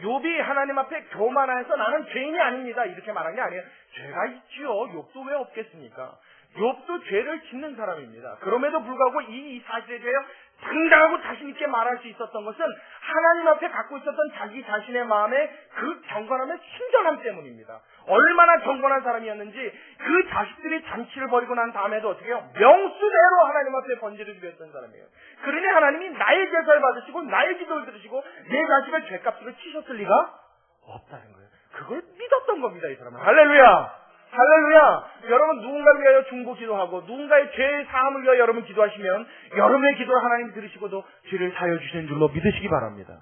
욥이 하나님 앞에 교만해서 나는 죄인이 아닙니다. 이렇게 말한 게 아니에요. 죄가 있지요. 욥도 왜 없겠습니까? 욥도 죄를 짓는 사람입니다. 그럼에도 불구하고 이 사실에 대해 당당하고 자신 있게 말할 수 있었던 것은 하나님 앞에 갖고 있었던 자기 자신의 마음의 그 경건함의 순전함 때문입니다. 얼마나 경건한 사람이었는지 그 자식들이 잔치를 벌이고 난 다음에도 어떻게 해요? 명수대로 하나님 앞에 번제를 드렸던 사람이에요. 그러니 하나님이 나의 제사를 받으시고 나의 기도를 들으시고 내 자식을 죄값으로 치셨을 리가 없다는 거예요. 그걸 믿었던 겁니다, 이 사람은. 할렐루야! 할렐루야! 여러분, 누군가를 위하여 중보 기도하고 누군가의 죄 사함을 위하여 여러분 기도하시면 여러분의 기도를 하나님 들으시고도 죄를 사하여 주시는 줄로 믿으시기 바랍니다.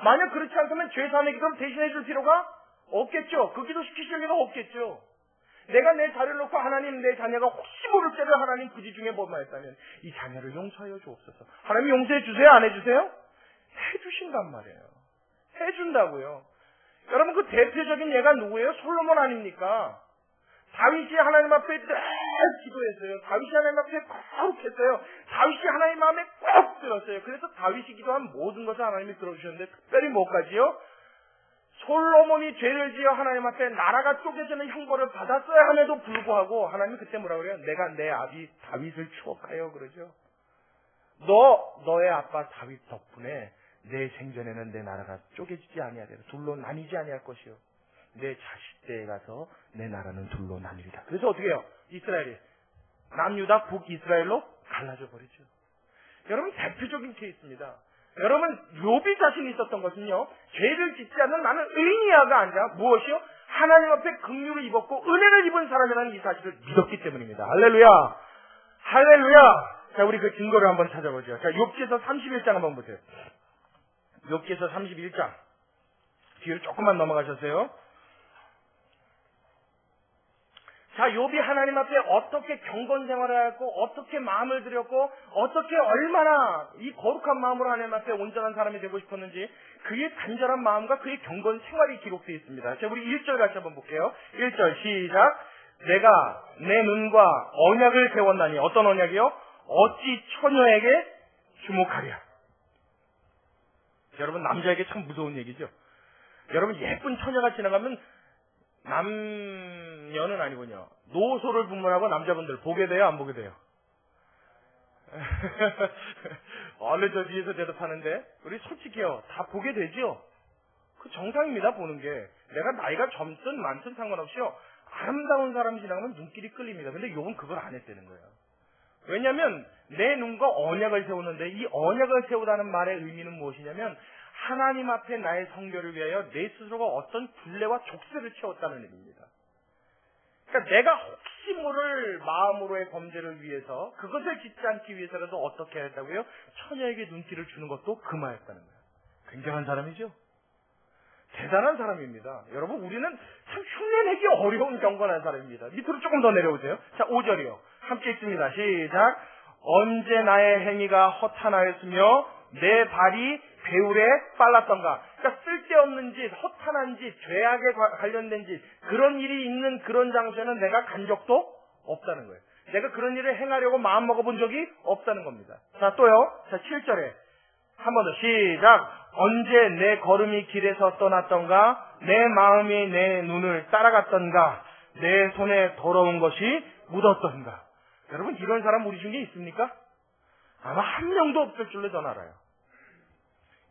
만약 그렇지 않다면 죄 사함의 기도를 대신해 줄 필요가 없겠죠. 그 기도 시키실 리가 없겠죠. 내가 내 자리를 놓고 하나님, 내 자녀가 혹시 모를 때를 하나님 그지 중에 뭐만했다면 이 자녀를 용서하여 주옵소서. 하나님 용서해 주세요? 안 해주세요? 해주신단 말이에요. 해준다고요. 여러분, 그 대표적인 예가 누구예요? 솔로몬 아닙니까? 다윗이 하나님 앞에 늘 기도했어요. 다윗이 하나님 앞에 거룩했어요. 다윗이 하나님 마음에 꼭 들었어요. 그래서 다윗이 기도한 모든 것을 하나님이 들어주셨는데 특별히 뭐까지요? 솔로몬이 죄를 지어 하나님 앞에 나라가 쪼개지는 형벌을 받았어야 함에도 불구하고 하나님이 그때 뭐라 그래요? 내가 내 아비 다윗을 추억하여 그러죠. 너의 아빠 다윗 덕분에 내 생전에는 내 나라가 쪼개지지 아니하리라. 둘로 나뉘지 아니할 것이요. 내 자식 때에 가서 내 나라는 둘로 나뉘리라. 그래서 어떻게 해요? 이스라엘이 남유다 북이스라엘로 갈라져 버리죠. 여러분, 대표적인 케이스입니다. 여러분, 욥이 자신이 있었던 것은요, 죄를 짓지 않는 나는 의인이야가 아니라 무엇이요? 하나님 앞에 긍휼을 입었고 은혜를 입은 사람이라는 이 사실을 믿었기 때문입니다. 할렐루야! 할렐루야! 자, 우리 그 증거를 한번 찾아보죠. 자, 욥기서 31장 한번 보세요. 욥기서 31장. 뒤로 조금만 넘어가셨어요. 자, 욥이 하나님 앞에 어떻게 경건 생활을 했고, 어떻게 마음을 들였고, 어떻게 얼마나 이 거룩한 마음으로 하나님 앞에 온전한 사람이 되고 싶었는지 그의 간절한 마음과 그의 경건 생활이 기록되어 있습니다. 자, 우리 1절 같이 한번 볼게요. 1절 시작. 내가 내 눈과 언약을 세웠나니. 어떤 언약이요? 어찌 처녀에게 주목하랴. 여러분, 남자에게 참 무서운 얘기죠. 여러분, 예쁜 처녀가 지나가면 남녀는 아니군요. 노소를 분문하고 남자분들 보게 돼요? 안 보게 돼요? 얼른 저 뒤에서 대답하는데 우리 솔직해요. 다 보게 되죠? 그 정상입니다. 보는 게. 내가 나이가 젊든 많든 상관없이요. 아름다운 사람이 지나가면 눈길이 끌립니다. 근데 욥은 그걸 안 했다는 거예요. 왜냐하면 내 눈과 언약을 세우는데 이 언약을 세우다는 말의 의미는 무엇이냐면 하나님 앞에 나의 성결을 위하여 내 스스로가 어떤 굴레와 족쇄를 채웠다는 의미입니다. 그러니까 내가 혹시 모를 마음으로의 범죄를 위해서 그것을 짓지 않기 위해서라도 어떻게 했다고요? 처녀에게 눈길을 주는 것도 금하였다는 거예요. 굉장한 사람이죠? 대단한 사람입니다. 여러분, 우리는 참 흉내내기 어려운 경건한 사람입니다. 밑으로 조금 더 내려오세요. 자, 5절이요. 함께 읽습니다. 시작. 언제 나의 행위가 허탄하였으며 내 발이 배울에 빨랐던가. 그러니까 쓸데없는 짓, 허탄한 짓, 죄악에 관련된 짓, 그런 일이 있는 그런 장소에는 내가 간 적도 없다는 거예요. 내가 그런 일을 행하려고 마음 먹어본 적이 없다는 겁니다. 자, 또요. 자, 7절에 한 번 더 시작. 언제 내 걸음이 길에서 떠났던가, 내 마음이 내 눈을 따라갔던가, 내 손에 더러운 것이 묻었던가. 여러분, 이런 사람 우리 중에 있습니까? 아마 한 명도 없을 줄로 전 알아요.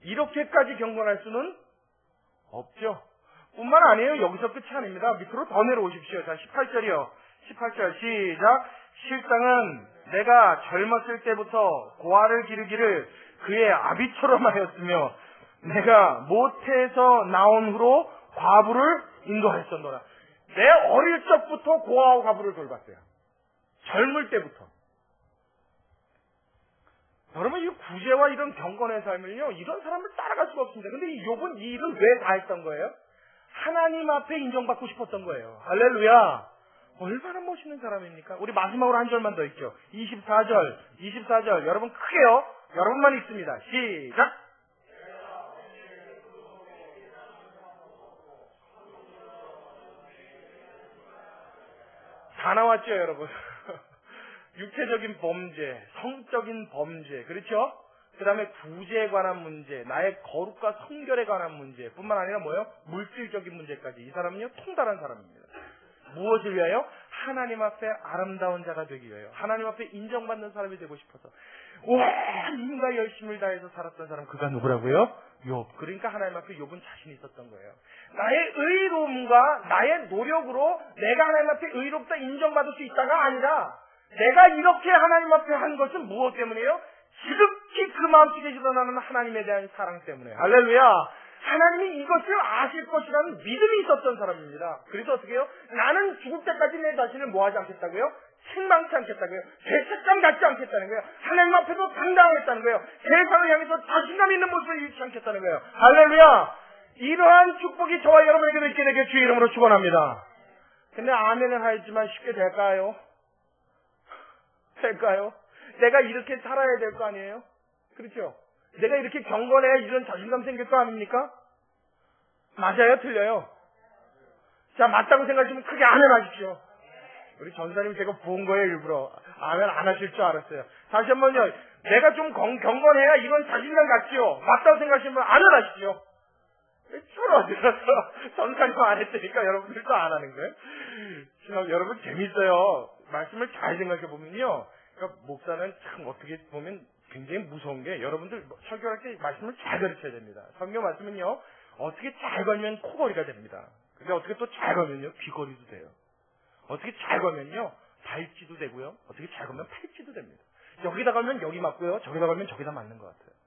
이렇게까지 경건할 수는 없죠. 뿐만 아니에요. 여기서 끝이 아닙니다. 밑으로 더 내려오십시오. 자, 18절이요. 18절 시작. 실상은 내가 젊었을 때부터 고아를 기르기를 그의 아비처럼 하였으며 내가 모태에서 나온 후로 과부를 인도하였었노라. 내 어릴 적부터 고아와 과부를 돌봤어요. 젊을 때부터. 여러분, 이 구제와 이런 경건의 삶을요, 이런 사람을 따라갈 수가 없습니다. 근데 이 욥은 이 일을 왜 다 했던 거예요? 하나님 앞에 인정받고 싶었던 거예요. 할렐루야! 얼마나 멋있는 사람입니까? 우리 마지막으로 한 절만 더 읽죠. 24절. 여러분 크게요. 여러분만 읽습니다. 시작! 다 나왔죠, 여러분? 육체적인 범죄, 성적인 범죄, 그렇죠? 그 다음에 구제에 관한 문제, 나의 거룩과 성결에 관한 문제 뿐만 아니라 뭐예요? 물질적인 문제까지. 이 사람은요, 통달한 사람입니다. 무엇을 위하여? 하나님 앞에 아름다운 자가 되기 위하여. 하나님 앞에 인정받는 사람이 되고 싶어서 온 힘과 열심을 다해서 살았던 사람, 그가 누구라고요? 욥. 그러니까 하나님 앞에 욥은 자신이 있었던 거예요. 나의 의로움과 나의 노력으로 내가 하나님 앞에 의롭다 인정받을 수 있다가 아니라 내가 이렇게 하나님 앞에 한 것은 무엇 때문이에요? 지극히 그 마음속에 일어나는 하나님에 대한 사랑 때문에. 할렐루야! 하나님이 이것을 아실 것이라는 믿음이 있었던 사람입니다. 그래서 어떻게 해요? 나는 죽을 때까지 내 자신을 뭐하지 않겠다고요? 실망치 않겠다고요? 죄책감 갖지 않겠다는 거예요. 하나님 앞에서 당당하겠다는 거예요. 세상을 향해서 자신감 있는 모습을 잃지 않겠다는 거예요. 할렐루야! 이러한 축복이 저와 여러분에게도 있게 되길 주의 이름으로 축원합니다. 근데 아멘을 하였지만 쉽게 될까요? 될까요? 내가 이렇게 살아야 될 거 아니에요? 그렇죠? 내가 이렇게 경건해야 이런 자신감 생길 거 아닙니까? 맞아요? 틀려요? 자, 맞다고 생각하시면 크게 아멘 하십시오. 우리 전사님 제가 부은 거예요, 일부러. 아멘 안 하실 줄 알았어요. 다시 한번요. 내가 좀 경건해야 이런 자신감 갖지요. 맞다고 생각하시면 아멘 하십시오. 줄 어디라서 전사님 안 했으니까 여러분들도 안 하는 거예요? 참, 여러분 재밌어요. 말씀을 잘 생각해 보면요. 그러니까 목사는 참 어떻게 보면 굉장히 무서운 게 여러분들 설교할 때 말씀을 잘 가르쳐야 됩니다. 성경 말씀은요. 어떻게 잘 걸면 코걸이가 됩니다. 근데 어떻게 또 잘 걸면요. 귀걸이도 돼요. 어떻게 잘 걸면요. 발찌도 되고요. 어떻게 잘 걸면 팔찌도 됩니다. 여기다 걸면 여기 맞고요. 저기다 걸면 저기다 맞는 것 같아요.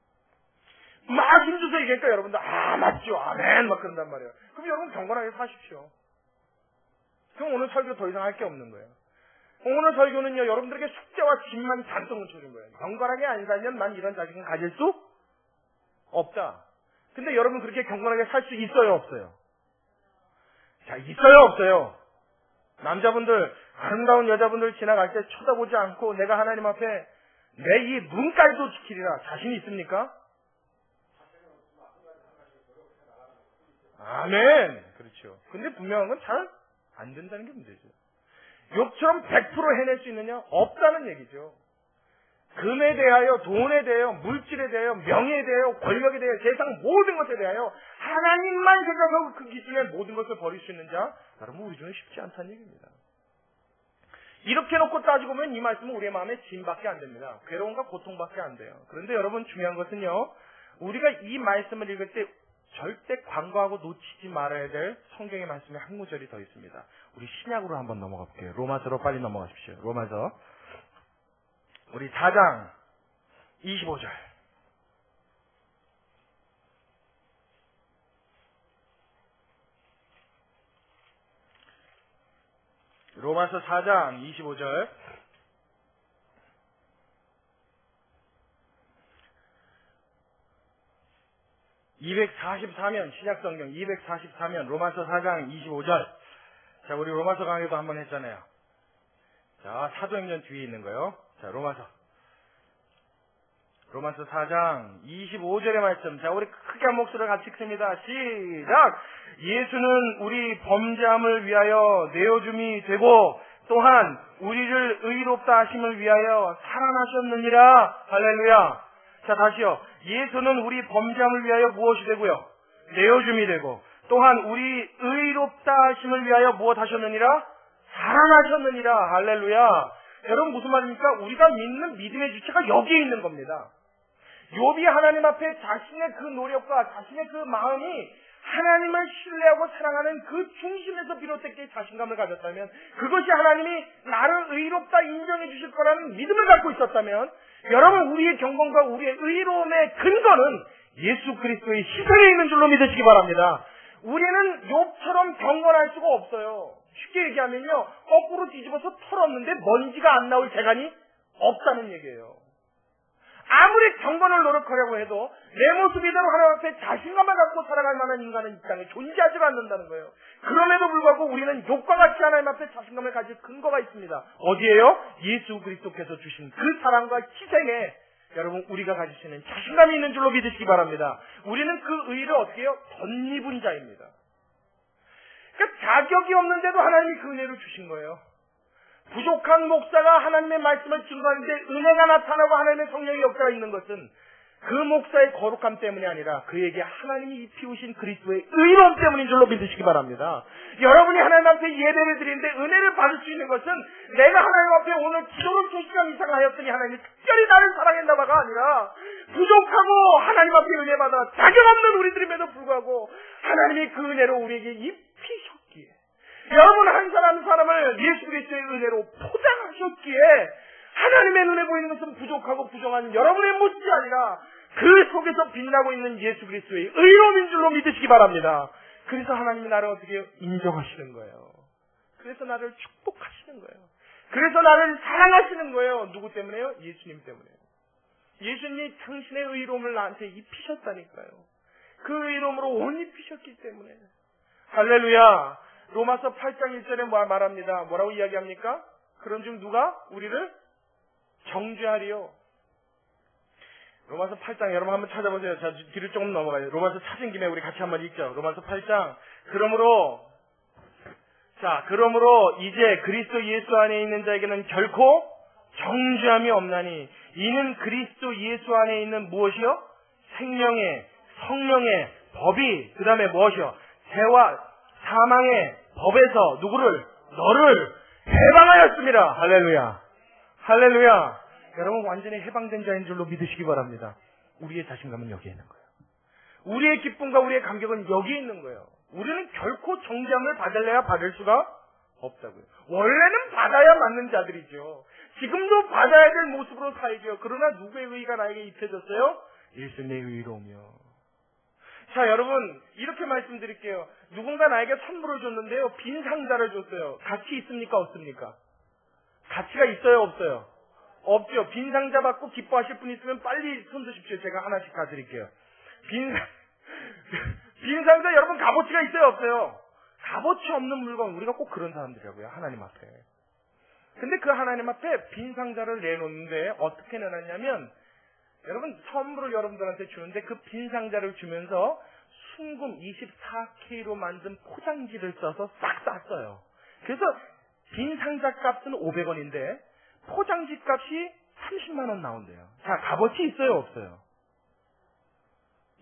막 힘줘서 얘기하니까 여러분들 맞죠. 아멘 막 그런단 말이에요. 그럼 여러분 경건하게 사십시오. 그럼 오늘 설교 더 이상 할 게 없는 거예요. 오늘 설교는요, 여러분들에게 숙제와 짐만 잔뜩 묻혀준 거예요. 경건하게 안 살면 난 이런 자식은 가질 수 없다. 근데 여러분 그렇게 경건하게 살 수 있어요, 없어요? 자, 있어요, 없어요? 남자분들, 아름다운 여자분들 지나갈 때 쳐다보지 않고 내가 하나님 앞에 내 이 눈깔도 지키리라. 자신 있습니까? 아멘! 그렇죠. 근데 분명한 건 잘 안 된다는 게 문제죠. 욥처럼 100% 해낼 수 있느냐? 없다는 얘기죠. 금에 대하여, 돈에 대하여, 물질에 대하여, 명예에 대하여, 권력에 대하여, 세상 모든 것에 대하여 하나님만 생각하고 그 기준에 모든 것을 버릴 수 있는 자, 여러분 우리 중에 쉽지 않다는 얘기입니다. 이렇게 놓고 따지고 보면 이 말씀은 우리의 마음에 짐밖에 안 됩니다. 괴로움과 고통밖에 안 돼요. 그런데 여러분 중요한 것은요, 우리가 이 말씀을 읽을 때 절대 간과하고 놓치지 말아야 될 성경의 말씀이 한 구절이 더 있습니다. 우리 신약으로 한번 넘어가 볼게요. 로마서로 빨리 넘어가십시오. 로마서 우리 4장 25절. 로마서 4장 25절. (244면) 신약성경 244면 로마서 4장 25절. 자, 우리 로마서 강의도 한번 했잖아요. 자, 사도행전 뒤에 있는 거요. 자, 로마서 4장 25절의 말씀. 자, 우리 크게 한 목소리를 같이 읽습니다. 시작! 예수는 우리 범죄함을 위하여 내어줌이 되고 또한 우리를 의롭다 하심을 위하여 살아나셨느니라. 할렐루야. 자, 다시요. 예수는 우리 범죄함을 위하여 무엇이 되고요? 내어줌이 되고 또한 우리 의롭다 하심을 위하여 무엇 하셨느니라? 살아나셨느니라. 할렐루야. 여러분 무슨 말입니까? 우리가 믿는 믿음의 주체가 여기에 있는 겁니다. 욥이 하나님 앞에 자신의 그 노력과 자신의 그 마음이 하나님을 신뢰하고 사랑하는 그 중심에서 비롯됐기에 자신감을 가졌다면, 그것이 하나님이 나를 의롭다 인정해 주실 거라는 믿음을 갖고 있었다면, 여러분 우리의 경건과 우리의 의로움의 근거는 예수 그리스도의 희생에 있는 줄로 믿으시기 바랍니다. 우리는 욥처럼 경건할 수가 없어요. 쉽게 얘기하면요, 거꾸로 뒤집어서 털었는데 먼지가 안 나올 재간이 없다는 얘기예요. 아무리 경건을 노력하려고 해도 내 모습이대로 하나님 앞에 자신감을 갖고 살아갈 만한 인간은 이 땅에 존재하지가 않는다는 거예요. 그럼에도 불구하고 우리는 욕과 같이 하나님 앞에 자신감을 가질 근거가 있습니다. 어디에요? 예수 그리스도께서 주신 그 사랑과 희생에 여러분 우리가 가질 수 있는 자신감이 있는 줄로 믿으시기 바랍니다. 우리는 그 의의를 어떻게 해요? 덧입은 자입니다. 그러니까 자격이 없는데도 하나님이 그 은혜를 주신 거예요. 부족한 목사가 하나님의 말씀을 증거하는데 은혜가 나타나고 하나님의 성령의 역사가 있는 것은 그 목사의 거룩함 때문이 아니라 그에게 하나님이 입히우신 그리스도의 의로움 때문인 줄로 믿으시기 바랍니다. 여러분이 하나님 앞에 예배를 드리는데 은혜를 받을 수 있는 것은 내가 하나님 앞에 오늘 기도를 2시간 이상 하였더니 하나님이 특별히 나를 사랑했나봐가 아니라 부족하고 하나님 앞에 은혜 받아 자격 없는 우리들임에도 불구하고 하나님이 그 은혜로 우리에게 입히셨기에 여러분 한 사람 한 사람을 예수 그리스도의 은혜로 포장하셨기에 하나님의 눈에 보이는 것은 부족하고 부정한 여러분의 모습이 아니라 그 속에서 빛나고 있는 예수 그리스도의 의로움인 줄로 믿으시기 바랍니다. 그래서 하나님이 나를 어떻게 인정하시는 거예요. 그래서 나를 축복하시는 거예요. 그래서 나를 사랑하시는 거예요. 누구 때문에요? 예수님 때문에요. 예수님이 당신의 의로움을 나한테 입히셨다니까요. 그 의로움으로 온 입히셨기 때문에. 할렐루야. 로마서 8장 1절에 말합니다. 뭐라고 이야기합니까? 그런즉 누가 우리를 정죄하리요. 로마서 8장 여러분 한번 찾아보세요. 자, 뒤를 조금 넘어가요. 로마서 찾은 김에 우리 같이 한번 읽죠. 로마서 8장. 그러므로 이제 그리스도 예수 안에 있는 자에게는 결코 정죄함이 없나니 이는 그리스도 예수 안에 있는 무엇이요? 생명의 성령의 법이 그 다음에 무엇이요? 죄와 사망의 법에서 누구를? 너를 해방하였습니다. 할렐루야. 할렐루야. 여러분 완전히 해방된 자인 줄로 믿으시기 바랍니다. 우리의 자신감은 여기에 있는 거예요. 우리의 기쁨과 우리의 감격은 여기에 있는 거예요. 우리는 결코 정죄함을 받을래야 받을 수가 없다고요. 원래는 받아야 맞는 자들이죠. 지금도 받아야 될 모습으로 살죠. 그러나 누구의 의의가 나에게 입혀졌어요? 예수님의 의로우며. 자, 여러분 이렇게 말씀드릴게요. 누군가 나에게 선물을 줬는데요. 빈 상자를 줬어요. 가치 있습니까? 없습니까? 가치가 있어요? 없어요? 없죠. 빈 상자 받고 기뻐하실 분 있으면 빨리 손 드십시오. 제가 하나씩 다 드릴게요. 빈 상자 여러분 값어치가 있어요? 없어요? 값어치 없는 물건 우리가 꼭 그런 사람들이라고요. 하나님 앞에. 근데 그 하나님 앞에 빈 상자를 내놓는데 어떻게 내놨냐면 여러분 선물을 여러분들한테 주는데 그 빈 상자를 주면서 순금 24K로 만든 포장지를 써서 싹 쌌어요. 그래서 빈 상자 값은 500원인데 포장지 값이 30만 원 나온대요. 자, 값어치 있어요? 없어요?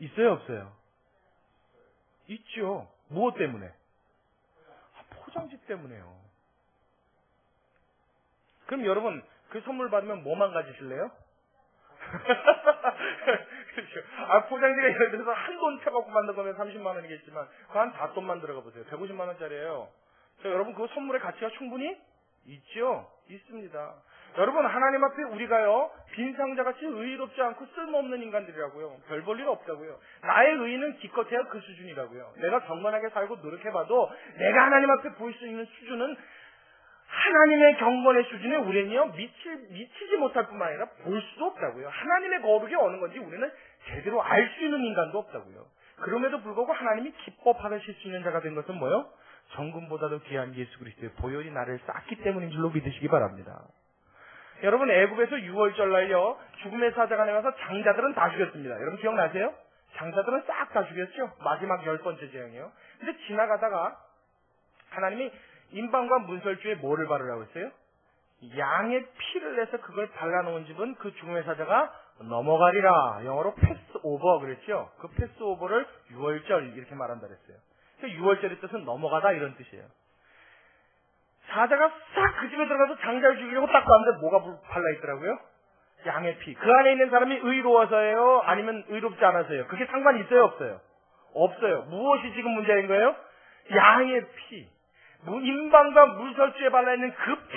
있어요? 없어요? 있죠. 무엇 때문에? 포장지 때문에요. 그럼 여러분 그 선물 받으면 뭐만 가지실래요? 그렇죠. 포장지가 예를 들어서 한 돈 쳐갖고 만든 거면 30만 원이겠지만 그 한 4돈만 들어가 보세요. 150만 원짜리예요. 여러분 그 선물의 가치가 충분히 있죠? 있습니다. 여러분 하나님 앞에 우리가요 빈 상자같이 의롭지 않고 쓸모없는 인간들이라고요. 별 볼 일 없다고요. 나의 의는 기껏해야 그 수준이라고요. 내가 경건하게 살고 노력해봐도 내가 하나님 앞에 보일 수 있는 수준은 하나님의 경건의 수준에 우리는요 미치지 못할 뿐만 아니라 볼 수도 없다고요. 하나님의 거룩이 어느 건지 우리는 제대로 알 수 있는 인간도 없다고요. 그럼에도 불구하고 하나님이 기뻐 받으실 수 있는 자가 된 것은 뭐요? 정금보다도 귀한 예수 그리스도의 보혈이 나를 쌌기 때문인 줄로 믿으시기 바랍니다. 여러분 애굽에서 6월절 날요 죽음의 사자가 나가서 장자들은 다 죽였습니다. 여러분 기억나세요? 장자들은 싹 다 죽였죠. 마지막 10번째 재앙이요. 근데 지나가다가 하나님이 임방과 문설주에 뭐를 바르라고 했어요? 양의 피를 내서 그걸 발라놓은 집은 그 죽음의 사자가 넘어가리라. 영어로 패스오버 그랬죠. 그 패스오버를 6월절 이렇게 말한다 그랬어요. 6월절의 뜻은 넘어가다 이런 뜻이에요. 사자가 싹 그 집에 들어가서 장자를 죽이려고 딱 봤는데 뭐가 발라있더라고요? 양의 피. 그 안에 있는 사람이 의로워서예요? 아니면 의롭지 않아서예요? 그게 상관이 있어요? 없어요? 없어요. 무엇이 지금 문제인 거예요? 양의 피. 임방과 물설주에 발라있는 그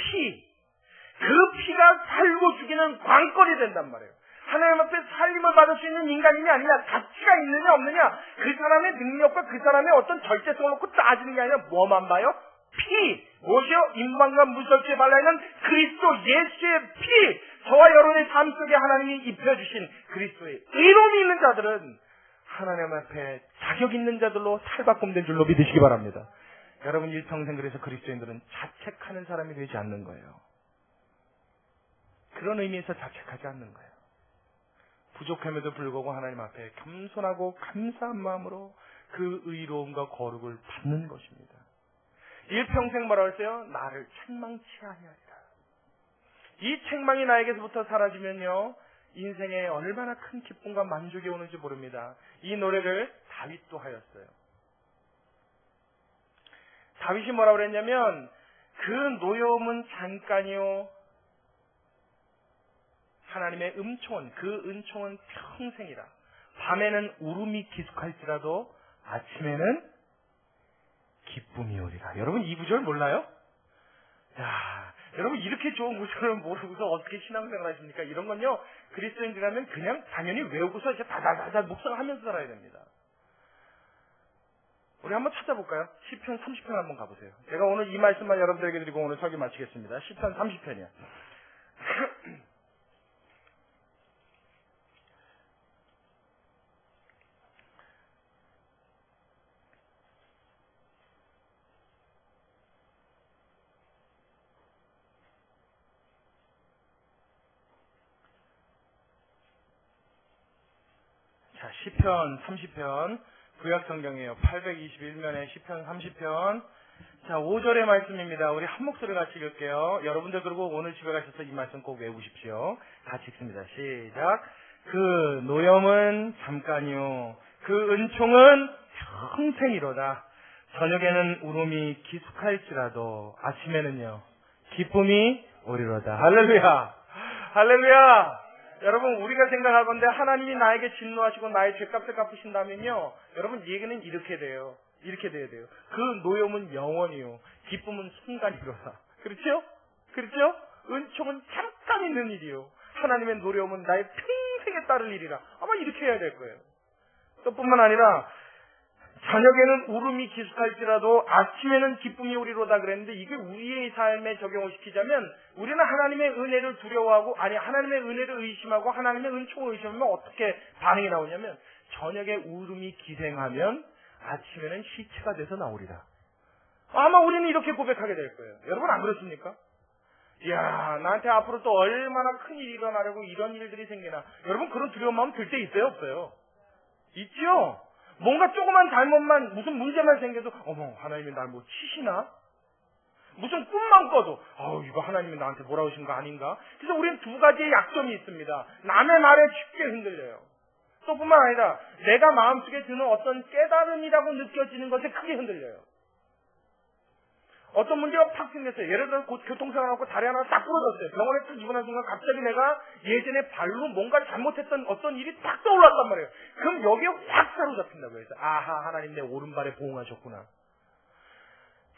피가 살고 죽이는 관건이 된단 말이에요. 하나님 앞에 살림을 받을 수 있는 인간이냐 아니냐, 가치가 있느냐 없느냐, 그 사람의 능력과 그 사람의 어떤 절제성을 놓고 따지는 게 아니라 뭐만 봐요? 피, 무엇이요? 임방과 무설주에 발라있는 그리스도 예수의 피, 저와 여러분의 삶 속에 하나님이 입혀주신 그리스도의 의로움이 있는 자들은 하나님 앞에 자격 있는 자들로 살바꿈된 줄로 믿으시기 바랍니다. 여러분 일평생 그래서 그리스도인들은 자책하는 사람이 되지 않는 거예요. 그런 의미에서 자책하지 않는 거예요. 부족함에도 불구하고 하나님 앞에 겸손하고 감사한 마음으로 그 의로움과 거룩을 받는 것입니다. 일평생 뭐라고 했어요? 나를 책망치 아니하리라. 이 책망이 나에게서부터 사라지면요, 인생에 얼마나 큰 기쁨과 만족이 오는지 모릅니다. 이 노래를 다윗도 하였어요. 다윗이 뭐라고 그랬냐면, 그 노여움은 잠깐이요, 하나님의 음총은, 그 은총은 평생이라. 밤에는 울음이 기숙할지라도 아침에는 기쁨이 오리라. 여러분 이 구절 몰라요? 야, 여러분 이렇게 좋은 구절을 모르고서 어떻게 신앙생활 하십니까? 이런 건요, 그리스도인들이라면 그냥 당연히 외우고서 이제 다다다다 묵상하면서 살아야 됩니다. 우리 한번 찾아볼까요? 시편 30편 한번 가보세요. 제가 오늘 이 말씀만 여러분들에게 드리고 오늘 설교 마치겠습니다. 시편 30편이요. 자, 시편 30편, 구약성경이에요. 821면에 시편 30편. 자, 5절의 말씀입니다. 우리 한 목소리 같이 읽을게요. 여러분들 그리고 오늘 집에 가셔서 이 말씀 꼭 외우십시오. 같이 읽습니다. 시작. 그 노염은 잠깐이요, 그 은총은 평생이로다. 저녁에는 울음이 기숙할지라도 아침에는요 기쁨이 오리로다. 할렐루야, 할렐루야. 여러분 우리가 생각하건대 하나님이 나에게 진노하시고 나의 죄값을 갚으신다면요, 여러분 얘기는 이렇게 돼요. 이렇게 돼야 돼요. 그 노염은 영원이요, 기쁨은 순간이로다. 그렇죠? 그렇죠? 은총은 잠깐 있는 일이요, 하나님의 노려움은 나의 평생에 따를 일이라. 아마 이렇게 해야 될 거예요. 또 뿐만 아니라 저녁에는 울음이 기숙할지라도 아침에는 기쁨이 오리로다 그랬는데, 이게 우리의 삶에 적용을 시키자면 우리는 하나님의 은혜를 두려워하고, 아니 하나님의 은혜를 의심하고 하나님의 은총을 의심하면 어떻게 반응이 나오냐면, 저녁에 울음이 기생하면 아침에는 시체가 돼서 나오리라. 아마 우리는 이렇게 고백하게 될 거예요. 여러분 안 그렇습니까? 이야, 나한테 앞으로 또 얼마나 큰 일이 일어나려고 이런 일들이 생기나. 여러분 그런 두려운 마음 들 때 있어요, 없어요? 있지요? 뭔가 조그만 잘못만, 무슨 문제만 생겨도 어머 하나님이 날 뭐 치시나? 무슨 꿈만 꿔도 이거 하나님이 나한테 뭐라 하신 거 아닌가? 그래서 우리는 두 가지의 약점이 있습니다. 남의 말에 쉽게 흔들려요. 또 뿐만 아니라 내가 마음속에 드는 어떤 깨달음이라고 느껴지는 것에 크게 흔들려요. 어떤 문제가 팍 생겼어요. 예를 들어 곧 교통사고 나고 다리 하나 딱 부러졌어요. 병원에 딱 입원한 순간 갑자기 내가 예전에 발로 뭔가 잘못했던 어떤 일이 딱 떠올랐단 말이에요. 그럼 여기에 확 사로잡힌다고 해서, 아하, 하나님 내 오른발에 보응하셨구나.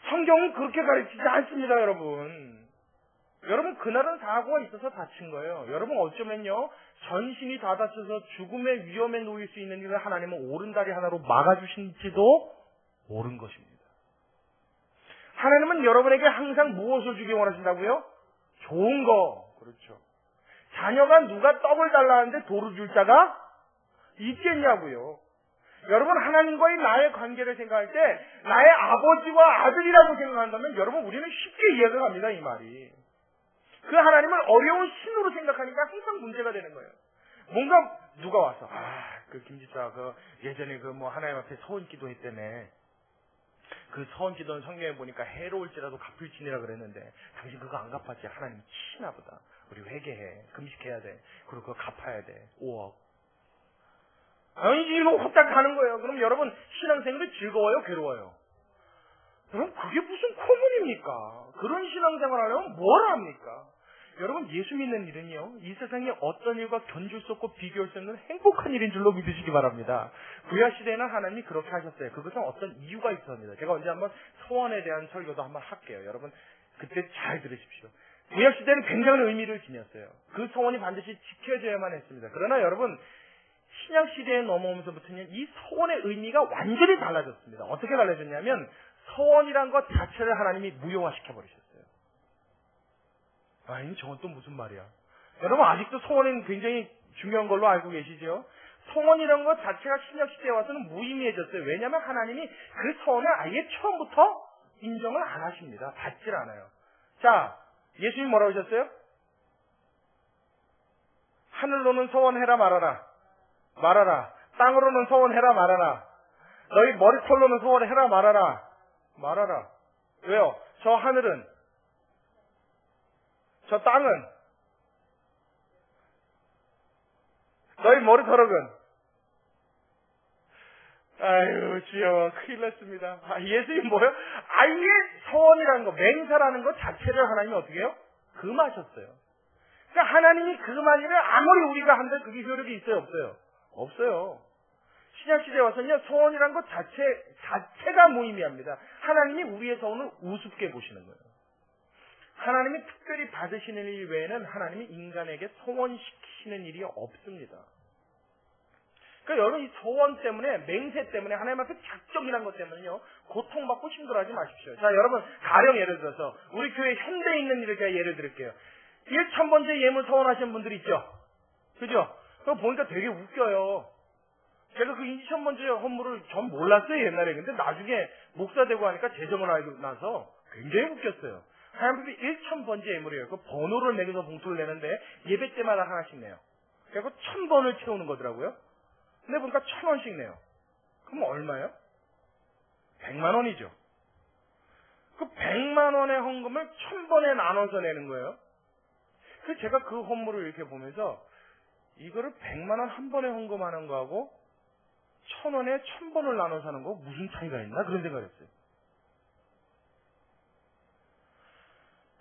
성경은 그렇게 가르치지 않습니다, 여러분. 여러분 그날은 사고가 있어서 다친 거예요. 여러분 어쩌면요, 전신이 다 다쳐서 죽음의 위험에 놓일 수 있는 일을 하나님은 오른다리 하나로 막아주신지도 모른 것입니다. 하나님은 여러분에게 항상 무엇을 주기 원하신다고요? 좋은 거. 그렇죠. 자녀가 누가 떡을 달라는데 도루 줄 자가 있겠냐고요. 여러분 하나님과의 나의 관계를 생각할 때 나의 아버지와 아들이라고 생각한다면 여러분 우리는 쉽게 이해가 갑니다, 이 말이. 그 하나님을 어려운 신으로 생각하니까 항상 문제가 되는 거예요. 뭔가 누가 와서 그 김지사 예전에 하나님 앞에 서원 기도했다며. 그 서원 기도는 성경에 보니까 해로울지라도 갚을지니라 그랬는데 당신 그거 안 갚았지? 하나님 치시나 보다. 우리 회개해, 금식해야 돼, 그리고 그거 갚아야 돼, 5억. 아니지, 이거 후딱 가는 거예요. 그럼 여러분 신앙생활이 즐거워요, 괴로워요? 여러분 그게 무슨 코문입니까? 그런 신앙생활 하려면 뭘 합니까? 여러분 예수 믿는 일은요, 이 세상에 어떤 일과 견줄 수 없고 비교할 수 없는 행복한 일인 줄로 믿으시기 바랍니다. 구약시대에는 하나님이 그렇게 하셨어요. 그것은 어떤 이유가 있었습니다. 제가 언제 한번 소원에 대한 설교도 한번 할게요. 여러분 그때 잘 들으십시오. 구약시대는 굉장한 의미를 지녔어요. 그 소원이 반드시 지켜져야만 했습니다. 그러나 여러분 신약시대에 넘어오면서부터는 이 소원의 의미가 완전히 달라졌습니다. 어떻게 달라졌냐면 소원이란 것 자체를 하나님이 무효화시켜버리셨어요. 아니, 저건 또 무슨 말이야. 여러분, 아직도 소원은 굉장히 중요한 걸로 알고 계시죠? 소원이란 것 자체가 신약시대에 와서는 무의미해졌어요. 왜냐하면 하나님이 그 소원을 아예 처음부터 인정을 안 하십니다. 받질 않아요. 자, 예수님 뭐라고 하셨어요? 하늘로는 소원해라 말아라. 말아라. 땅으로는 소원해라 말아라. 너희 머리털로는 소원해라 말아라. 말아라. 왜요? 저 하늘은, 저 땅은, 너희 머리털은, 아유, 주여, 큰일 났습니다. 예수님 뭐요? 아예 소원이라는 거, 맹세라는 것 자체를 하나님이 어떻게 해요? 금하셨어요. 그러니까 하나님이 금하기를 아무리 우리가 한들 그게 효력이 있어요? 없어요? 없어요. 신약시대에 와서는요, 소원이란 것 자체가 무의미합니다. 하나님이 우리의 소원을 우습게 보시는 거예요. 하나님이 특별히 받으시는 일 외에는 하나님이 인간에게 소원시키시는 일이 없습니다. 그러니까 여러분 이 소원 때문에, 맹세 때문에, 하나님 앞에 작정이란 것 때문에요, 고통받고 힘들어하지 마십시오. 자, 여러분, 가령 예를 들어서 우리 교회 현대에 있는 일을 제가 예를 들을게요. 1,000번째 예물 소원하시는 분들 있죠? 그죠? 그거 보니까 되게 웃겨요. 제가 그 2,000번째 헌물을 전 몰랐어요, 옛날에. 근데 나중에 목사 되고 하니까 재정을 알고 나서 굉장히 웃겼어요. 하나님이 1,000번째 예물이에요. 그 번호를 매겨서 봉투를 내는데 예배 때마다 하나씩 내요. 그래서 1,000번을 채우는 거더라고요. 근데 보니까 1,000원씩 내요. 그럼 얼마예요? 100만 원이죠. 그 100만 원의 헌금을 1,000번에 나눠서 내는 거예요. 그래서 제가 그 헌물을 이렇게 보면서 이거를 100만 원 한 번에 헌금하는 거하고 1,000원에 1,000번을 나눠서 하는 거 무슨 차이가 있나? 그런 생각을 했어요.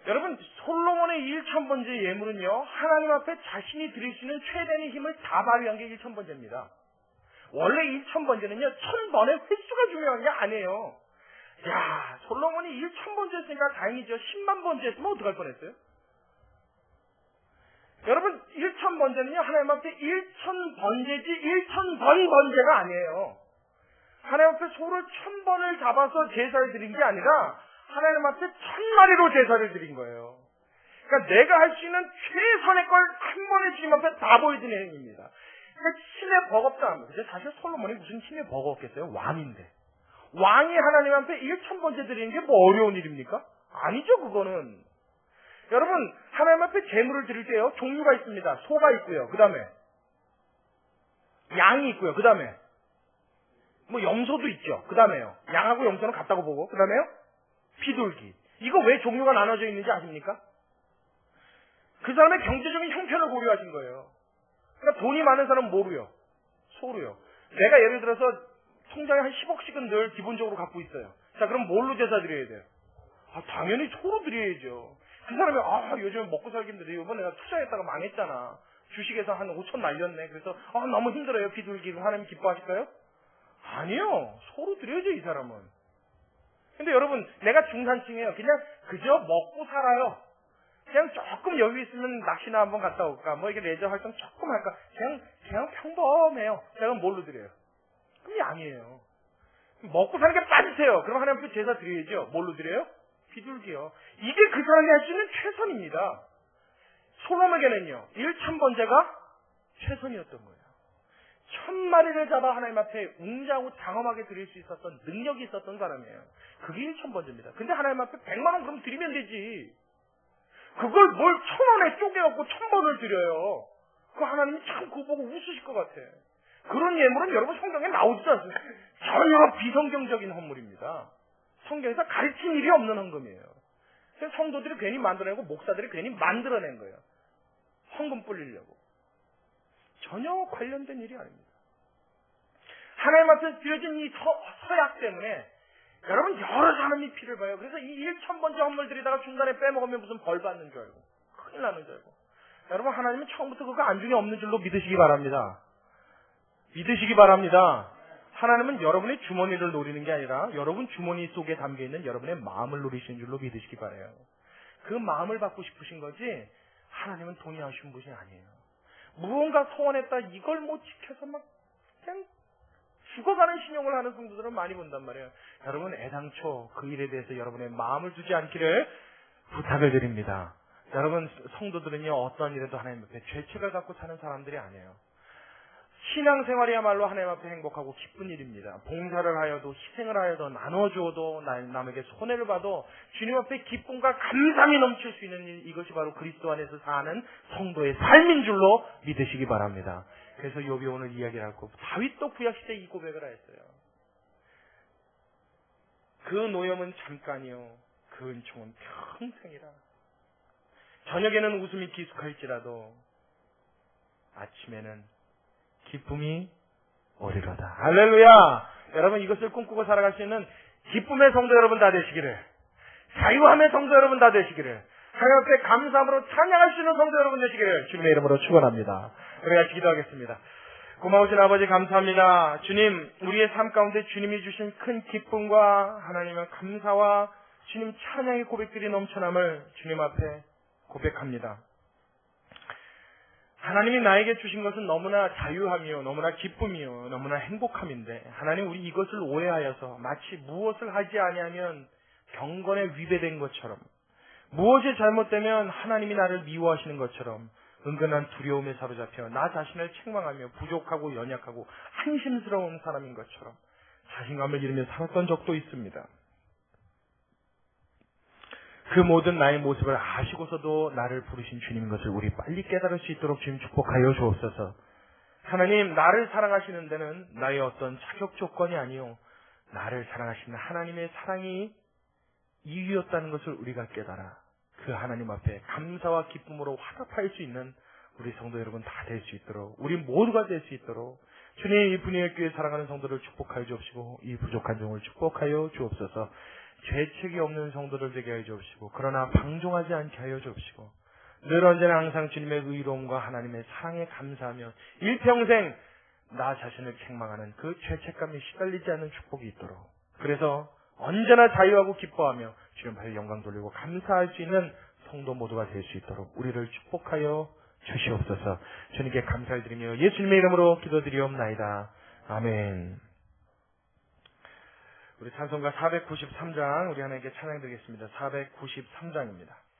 여러분, 솔로몬의 1,000번째 예물은요, 하나님 앞에 자신이 드릴 수 있는 최대의 힘을 다 발휘한 게 1,000번째입니다. 원래 1,000번째는요, 1,000번의 횟수가 중요한 게 아니에요. 야, 솔로몬이 1,000번째 했으니까 다행이죠. 10만 번째 했으면 어떡할 뻔했어요? 여러분, 1,000번째는요, 하나님 앞에 1,000번째지 1,000번 번째가 아니에요. 하나님 앞에 소를 1,000번을 잡아서 제사를 드린 게 아니라 하나님 앞에 1,000마리로 제사를 드린 거예요. 그러니까 내가 할 수 있는 최선의 걸 한 번에 주님 앞에 다 보여드리는 행위입니다. 그러니까 힘에 버겁다 합니다. 사실 솔로몬이 무슨 힘에 버거웠겠어요? 왕인데. 왕이 하나님 앞에 1,000번째 드리는 게 뭐 어려운 일입니까? 아니죠, 그거는. 여러분, 하나님 앞에 제물을 드릴 때요, 종류가 있습니다. 소가 있고요. 그 다음에 양이 있고요. 그 다음에 뭐 염소도 있죠. 그 다음에요, 양하고 염소는 같다고 보고, 그 다음에요, 비둘기. 이거 왜 종류가 나눠져 있는지 아십니까? 그 사람의 경제적인 형편을 고려하신 거예요. 그러니까 돈이 많은 사람은 뭐로요? 소로요. 내가 예를 들어서 통장에 한 10억씩은 늘 기본적으로 갖고 있어요. 자, 그럼 뭘로 제사 드려야 돼요? 당연히 소로 드려야죠. 그 사람이 요즘 먹고 살기 힘들어요. 이번에 내가 투자했다가 망했잖아. 주식에서 한 5천 날렸네. 그래서 너무 힘들어요. 비둘기. 하나님 기뻐하실까요? 아니요. 소로 드려야죠, 이 사람은. 근데 여러분, 내가 중산층이에요. 그냥 그저 먹고 살아요. 그냥 조금 여유 있으면 낚시나 한번 갔다 올까, 뭐 이게 레저 활동 조금 할까, 그냥 평범해요. 제가 뭘로 드려요? 그럼 양이에요. 먹고 사는 게 빠지세요. 그럼 하나님 앞에 제사 드려야죠. 뭘로 드려요? 비둘기요. 이게 그 사람이 할 수 있는 최선입니다. 솔로몬에게는요, 1,000번째가 최선이었던 거예요. 1,000마리를 잡아 하나님 앞에 웅장하고 장엄하게 드릴 수 있었던 능력이 있었던 사람이에요. 그게 1,000번째입니다. 근데 하나님 앞에 100만 원 그럼 드리면 되지. 그걸 뭘 1,000원에 쪼개갖고 1,000번을 드려요. 그 하나님이 참 그거 보고 웃으실 것 같아. 그런 예물은 여러분 성경에 나오지도 않습니다. 전혀 비성경적인 헌물입니다. 성경에서 가르친 일이 없는 헌금이에요. 그래서 성도들이 괜히 만들어내고 목사들이 괜히 만들어낸 거예요. 헌금 뿌리려고. 전혀 관련된 일이 아닙니다. 하나님 앞에서 드려진 이 서약 때문에 여러분 여러 사람이 피를 봐요. 그래서 이 1,000번째 헌물 드리다가 중간에 빼먹으면 무슨 벌 받는 줄 알고, 큰일 나는 줄 알고. 여러분, 하나님은 처음부터 그거 안중에 없는 줄로 믿으시기 바랍니다. 믿으시기 바랍니다. 하나님은 여러분의 주머니를 노리는 게 아니라 여러분 주머니 속에 담겨있는 여러분의 마음을 노리시는 줄로 믿으시기 바라요. 그 마음을 받고 싶으신 거지 하나님은 돈이 아쉬운 분이 아니에요. 무언가 소원했다 이걸 못 지켜서 막 그냥 죽어가는 신용을 하는 성도들은 많이 본단 말이에요. 여러분 애당초 그 일에 대해서 여러분의 마음을 두지 않기를 부탁을 드립니다. 여러분 성도들은요 어떤 일에도 하나님 앞에 죄책을 갖고 사는 사람들이 아니에요. 신앙생활이야말로 하나님 앞에 행복하고 기쁜 일입니다. 봉사를 하여도 희생을 하여도 나눠주어도 남에게 손해를 봐도 주님 앞에 기쁨과 감사함이 넘칠 수 있는 일, 이것이 바로 그리스도 안에서 사는 성도의 삶인 줄로 믿으시기 바랍니다. 그래서 욥이 오늘 이야기를 하고 다윗도 구약시대에 이 고백을 하였어요. 그 노염은 잠깐이요 그 은총은 평생이라. 저녁에는 웃음이 기숙할지라도 아침에는 기쁨이 오리로다. 할렐루야. 여러분 이것을 꿈꾸고 살아갈 수 있는 기쁨의 성도 여러분 다 되시기를, 자유함의 성도 여러분 다 되시기를, 하나님 앞에 감사함으로 찬양할 수 있는 성도 여러분 되시기를 주님의 이름으로 축원합니다. 우리 같이 기도하겠습니다. 고마우신 아버지 감사합니다. 주님, 우리의 삶 가운데 주님이 주신 큰 기쁨과 하나님의 감사와 주님 찬양의 고백들이 넘쳐남을 주님 앞에 고백합니다. 하나님이 나에게 주신 것은 너무나 자유함이요, 너무나 기쁨이요, 너무나 행복함인데 하나님 우리 이것을 오해하여서 마치 무엇을 하지 아니하면 경건에 위배된 것처럼, 무엇이 잘못되면 하나님이 나를 미워하시는 것처럼 은근한 두려움에 사로잡혀 나 자신을 책망하며 부족하고 연약하고 한심스러운 사람인 것처럼 자신감을 잃으며 살았던 적도 있습니다. 그 모든 나의 모습을 아시고서도 나를 부르신 주님인 것을 우리 빨리 깨달을 수 있도록 주님 축복하여 주옵소서. 하나님, 나를 사랑하시는 데는 나의 어떤 자격 조건이 아니요 나를 사랑하시는 하나님의 사랑이 이유였다는 것을 우리가 깨달아 그 하나님 앞에 감사와 기쁨으로 화답할 수 있는 우리 성도 여러분 다 될 수 있도록, 우리 모두가 될 수 있도록 주님 이 분위기 교회 사랑하는 성도를 축복하여 주옵시고 이 부족한 종을 축복하여 주옵소서. 죄책이 없는 성도들 되게 하여 주옵시고 그러나 방종하지 않게 하여 주옵시고 늘 언제나 항상 주님의 의로움과 하나님의 사랑에 감사하며 일평생 나 자신을 책망하는 그 죄책감에 시달리지 않는 축복이 있도록, 그래서 언제나 자유하고 기뻐하며 주님 앞에 영광 돌리고 감사할 수 있는 성도 모두가 될 수 있도록 우리를 축복하여 주시옵소서. 주님께 감사를 드리며 예수님의 이름으로 기도드리옵나이다. 아멘. 우리 찬송가 493장 우리 하나님께 찬양 드리겠습니다. 493장입니다.